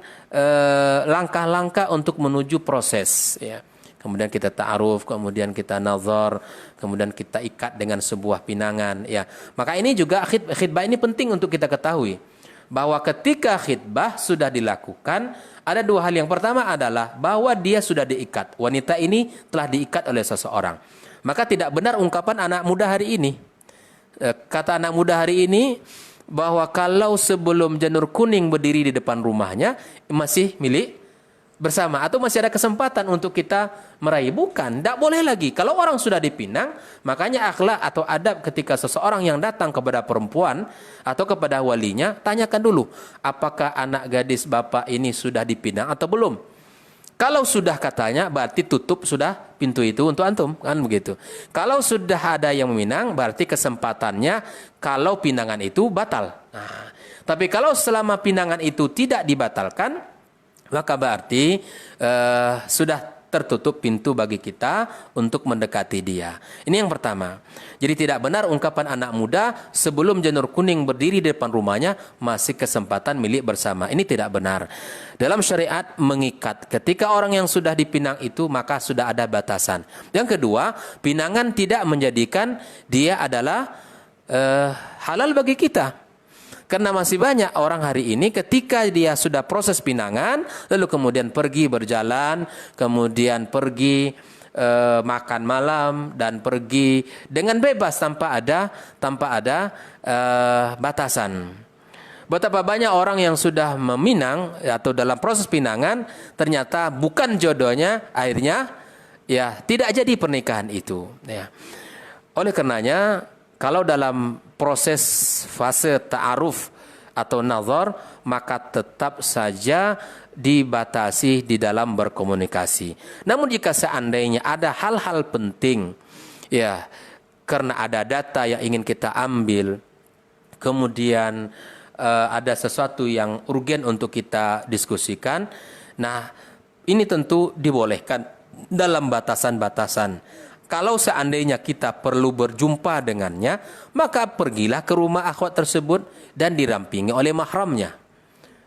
langkah-langkah untuk menuju proses, ya. Kemudian kita ta'aruf, kemudian kita nazar, kemudian kita ikat dengan sebuah pinangan, ya. Maka ini juga khitbah ini penting untuk kita ketahui bahwa ketika khitbah sudah dilakukan ada dua hal. Yang pertama adalah bahwa dia sudah diikat. Wanita ini telah diikat oleh seseorang. Maka tidak benar ungkapan anak muda hari ini. Kata anak muda hari ini bahwa kalau sebelum janur kuning berdiri di depan rumahnya masih milik bersama atau masih ada kesempatan untuk kita meraih. Bukan, tidak boleh lagi. Kalau orang sudah dipinang, makanya akhlak atau adab ketika seseorang yang datang kepada perempuan atau kepada walinya, tanyakan dulu, apakah anak gadis bapak ini sudah dipinang atau belum? Kalau sudah katanya, berarti tutup sudah pintu itu untuk antum, kan begitu. Kalau sudah ada yang meminang, berarti kesempatannya kalau pinangan itu batal. Nah, tapi kalau selama pinangan itu tidak dibatalkan, maka berarti sudah tertutup pintu bagi kita untuk mendekati dia. Ini yang pertama. Jadi tidak benar ungkapan anak muda sebelum janur kuning berdiri di depan rumahnya masih kesempatan milik bersama. Ini tidak benar. Dalam syariat mengikat. Ketika orang yang sudah dipinang itu maka sudah ada batasan. Yang kedua, pinangan tidak menjadikan dia adalah halal bagi kita. Karena masih banyak orang hari ini ketika dia sudah proses pinangan, lalu kemudian pergi berjalan, kemudian pergi makan malam dan pergi dengan bebas tanpa ada batasan. Betapa banyak orang yang sudah meminang atau dalam proses pinangan ternyata bukan jodohnya, akhirnya ya tidak jadi pernikahan itu. Ya. Oleh karenanya kalau dalam proses fase ta'aruf atau nazar maka tetap saja dibatasi di dalam berkomunikasi. Namun jika seandainya ada hal-hal penting, ya karena ada data yang ingin kita ambil, kemudian ada sesuatu yang urgen untuk kita diskusikan, nah ini tentu dibolehkan dalam batasan-batasan. Kalau seandainya kita perlu berjumpa dengannya, maka pergilah ke rumah akhwat tersebut dan dirampingi oleh mahramnya.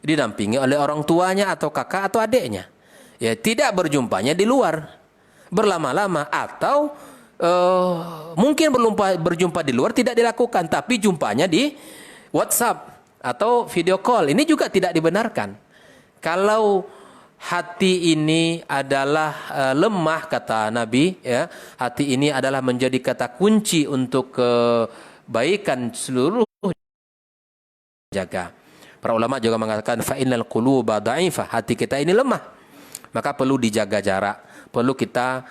Dirampingi oleh orang tuanya atau kakak atau adiknya. Ya, tidak berjumpanya di luar berlama-lama atau mungkin berjumpa di luar tidak dilakukan, tapi jumpanya di WhatsApp atau video call. Ini juga tidak dibenarkan. Kalau hati ini adalah lemah, kata Nabi, ya, hati ini adalah menjadi kata kunci untuk kebaikan seluruh jaga. Para ulama juga mengatakan fa innal quluba dha'ifah, hati kita ini lemah. Maka perlu dijaga jarak, perlu kita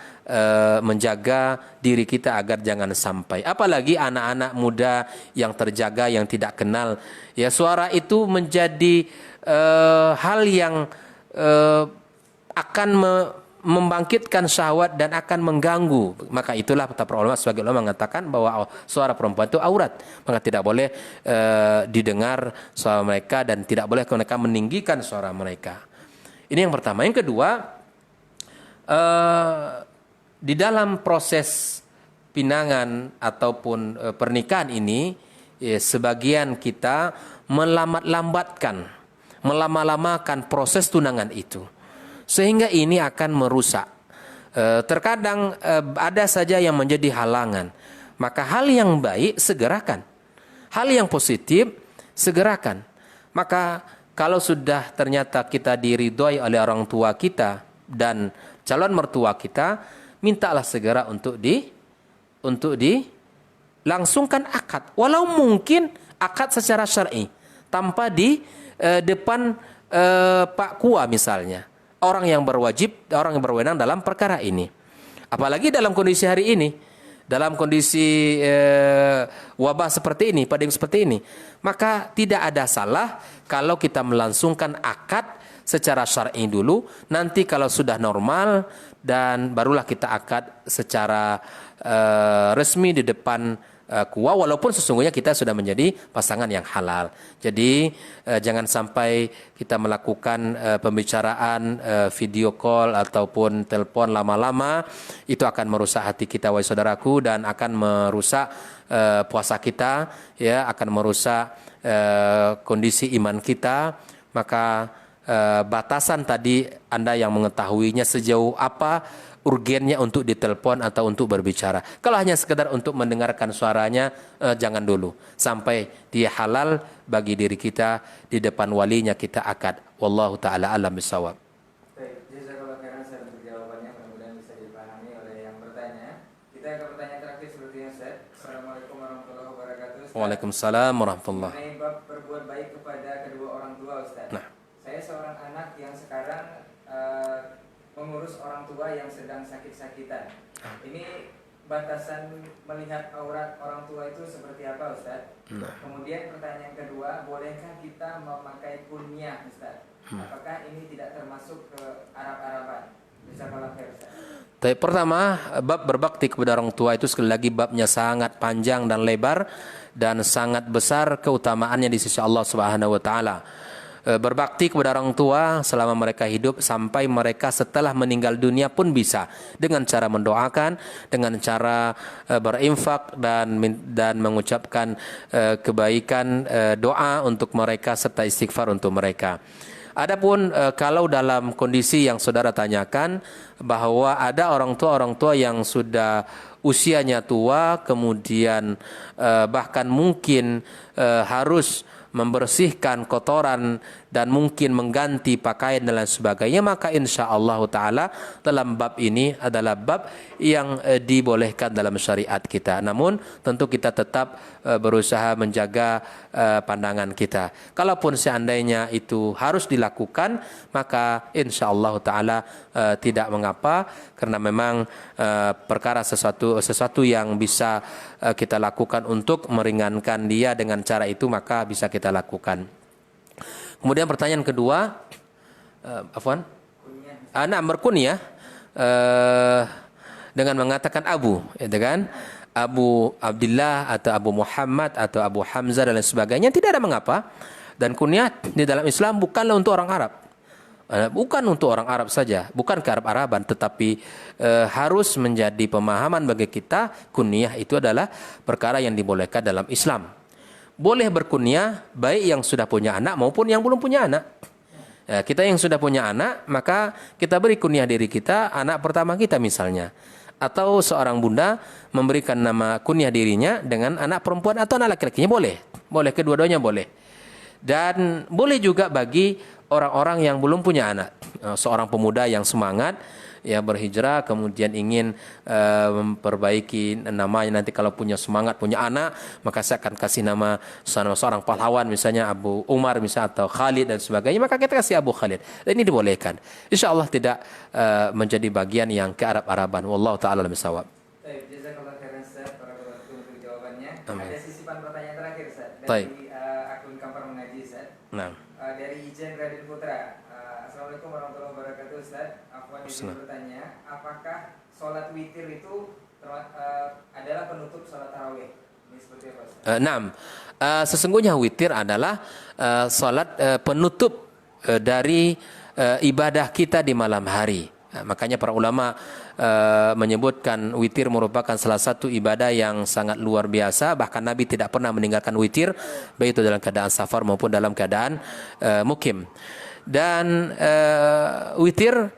menjaga diri kita agar jangan sampai. Apalagi anak-anak muda yang terjaga, yang tidak kenal, ya suara itu menjadi hal yang akan membangkitkan syahwat dan akan mengganggu. Maka itulah kata para ulama, sebagai ulama mengatakan bahwa suara perempuan itu aurat. Maka tidak boleh didengar suara mereka dan tidak boleh mereka meninggikan suara mereka. Ini yang pertama. Yang kedua, di dalam proses pinangan ataupun pernikahan ini, sebagian kita melama-lamakan proses tunangan itu, sehingga ini akan merusak Terkadang ada saja yang menjadi halangan. Maka hal yang baik segerakan. Hal yang positif segerakan. Maka kalau sudah ternyata kita diridhoi oleh orang tua kita dan calon mertua kita, mintalah segera untuk dilangsungkan akad. Walau mungkin akad secara syar'i tanpa di depan Pak Kua misalnya. Orang yang berwajib, orang yang berwenang dalam perkara ini. Apalagi dalam kondisi hari ini. Dalam kondisi wabah seperti ini, pandemi seperti ini, maka tidak ada salah kalau kita melangsungkan akad secara syar'i dulu. Nanti kalau sudah normal dan barulah kita akad secara resmi di depan Kua, walaupun sesungguhnya kita sudah menjadi pasangan yang halal. Jadi jangan sampai kita melakukan pembicaraan video call ataupun telepon lama-lama. Itu akan merusak hati kita, wahai saudaraku, dan akan merusak puasa kita, ya, akan merusak kondisi iman kita. Maka batasan tadi Anda yang mengetahuinya, sejauh apa urgennya untuk ditelepon atau untuk berbicara. Kalau hanya sekedar untuk mendengarkan suaranya, jangan dulu. Sampai dia halal bagi diri kita, di depan walinya kita akad. Wallahu ta'ala alam bisawab. Baik, jazakallahu khairan Ustaz untuk jawabannya. Mudah-mudahan bisa dipahami oleh yang bertanya. Kita ke pertanyaan terakhir seperti yang Ustaz. Assalamualaikum warahmatullahi wabarakatuh. Ustaz. Waalaikumsalam warahmatullahi. Mengenai bab berbuat baik kepada kedua orang tua, Ustaz. Nah. Saya seorang anak yang sekarang mengurus orang tua yang sedang sakit-sakitan. Ini batasan melihat aurat orang tua itu seperti apa, Ustaz? Nah. Kemudian pertanyaan kedua, bolehkah kita memakai kunyah, Ustaz? Apakah ini tidak termasuk ke Arab-Araban? Jazakallahu khair, Ustaz. Tapi pertama, bab berbakti kepada orang tua itu sekali lagi babnya sangat panjang dan lebar dan sangat besar keutamaannya di sisi Allah Subhanahu wa taala. Berbakti kepada orang tua selama mereka hidup sampai mereka setelah meninggal dunia pun bisa, dengan cara mendoakan, dengan cara berinfak dan mengucapkan kebaikan, doa untuk mereka serta istighfar untuk mereka. Adapun kalau dalam kondisi yang saudara tanyakan, bahwa ada orang tua yang sudah usianya tua, kemudian bahkan mungkin harus membersihkan kotoran dan mungkin mengganti pakaian dan lain sebagainya, maka insya-Allah taala dalam bab ini adalah bab yang dibolehkan dalam syariat kita. Namun tentu kita tetap berusaha menjaga pandangan kita. Kalaupun seandainya itu harus dilakukan, maka insya-Allah taala tidak mengapa, karena memang perkara sesuatu yang bisa kita lakukan untuk meringankan dia dengan cara itu, maka bisa kita lakukan. Kemudian pertanyaan kedua, anak berkunyah dengan mengatakan Abu, itu kan? Abu Abdullah atau Abu Muhammad atau Abu Hamzah dan lain sebagainya, tidak ada mengapa. Dan kunyah di dalam Islam bukanlah untuk orang Arab. Bukan untuk orang Arab saja, bukan ke Arab-Araban, tetapi harus menjadi pemahaman bagi kita, kunyah itu adalah perkara yang dibolehkan dalam Islam. Boleh berkunyah baik yang sudah punya anak maupun yang belum punya anak. Kita yang sudah punya anak, maka kita beri kunyah diri kita, anak pertama kita misalnya. Atau seorang bunda memberikan nama kunyah dirinya dengan anak perempuan atau anak laki-lakinya, boleh. Boleh, kedua-duanya boleh. Dan boleh juga bagi orang-orang yang belum punya anak. Seorang pemuda yang semangat, ya, berhijrah, kemudian ingin memperbaiki namanya, nanti kalau punya semangat punya anak, maka saya akan kasih nama seorang pahlawan, misalnya Abu Umar misalnya, atau Khalid dan sebagainya, maka kita kasih Abu Khalid. Dan ini dibolehkan. InsyaAllah tidak menjadi bagian yang ke Arab-Araban. Wallahu ta'ala bisawab. Baik, jazakallahu khairan Ustaz untuk jawabannya. Amin. Ada sisipan pertanyaan terakhir, Ustaz, Baik. dari akun Kampar Mengaji, Ustaz. Nah. Dari Ijen Raden Putra. Assalamualaikum warahmatullahi wabarakatuh, Ustaz. Afwan izin bertanya, apakah sholat witir itu adalah penutup sholat tarawih? Ini seperti apa, Ustaz? Sesungguhnya witir adalah sholat penutup dari ibadah kita di malam hari. Makanya para ulama menyebutkan witir merupakan salah satu ibadah yang sangat luar biasa. Bahkan Nabi tidak pernah meninggalkan witir, baik itu dalam keadaan safar maupun dalam keadaan mukim. Dan witir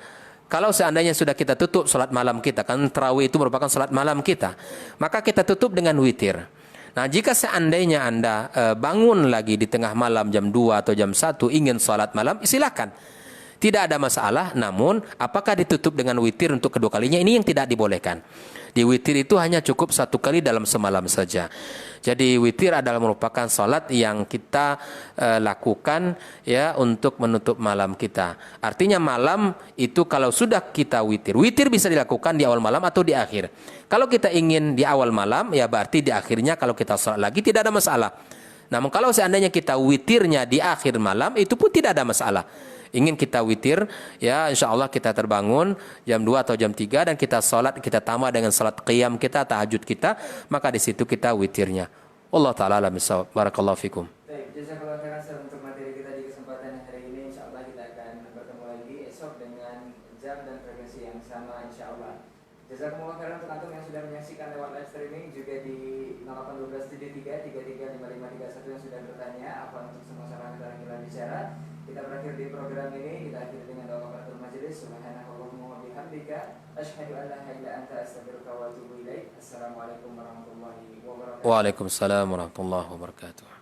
Kalau seandainya sudah kita tutup salat malam kita, kan tarawih itu merupakan salat malam kita, maka kita tutup dengan witir. Nah, jika seandainya Anda bangun lagi di tengah malam jam 2 atau jam 1 ingin salat malam, silakan. Tidak ada masalah, namun apakah ditutup dengan witir untuk kedua kalinya, ini yang tidak dibolehkan. Di witir itu hanya cukup 1 kali dalam semalam saja. Jadi witir adalah merupakan salat yang kita lakukan ya untuk menutup malam kita. Artinya malam itu kalau sudah kita witir, witir bisa dilakukan di awal malam atau di akhir. Kalau kita ingin di awal malam, ya berarti di akhirnya kalau kita salat lagi tidak ada masalah. Namun kalau seandainya kita witirnya di akhir malam, itu pun tidak ada masalah. Ingin kita witir, ya insya Allah kita terbangun jam 2 atau jam 3 dan kita salat, kita tambah dengan salat qiyam kita, tahajud kita, maka di situ kita witirnya. Allah Ta'ala alam bisawab. Barakallahu fikum. Baik, jazakallahu khairan untuk materi kita di kesempatan hari ini. Insya Allah kita akan bertemu lagi esok dengan jam dan frekuensi yang sama insya Allah. Jazakumullah khairan untuk antum yang sudah menyaksikan lewat live streaming, juga di 081273335531 yang sudah bertanya apa untuk semua saran kita bicara. Kita berakhir di program ini, kita akhiri dengan doa kafaratul majelis. Subhanakallahumma wa bihamdika asyhadu an la ilaha illa anta astaghfiruka wa atubu ilaik. Assalamualaikum warahmatullahi wabarakatuh. Waalaikumsalam warahmatullahi wabarakatuh.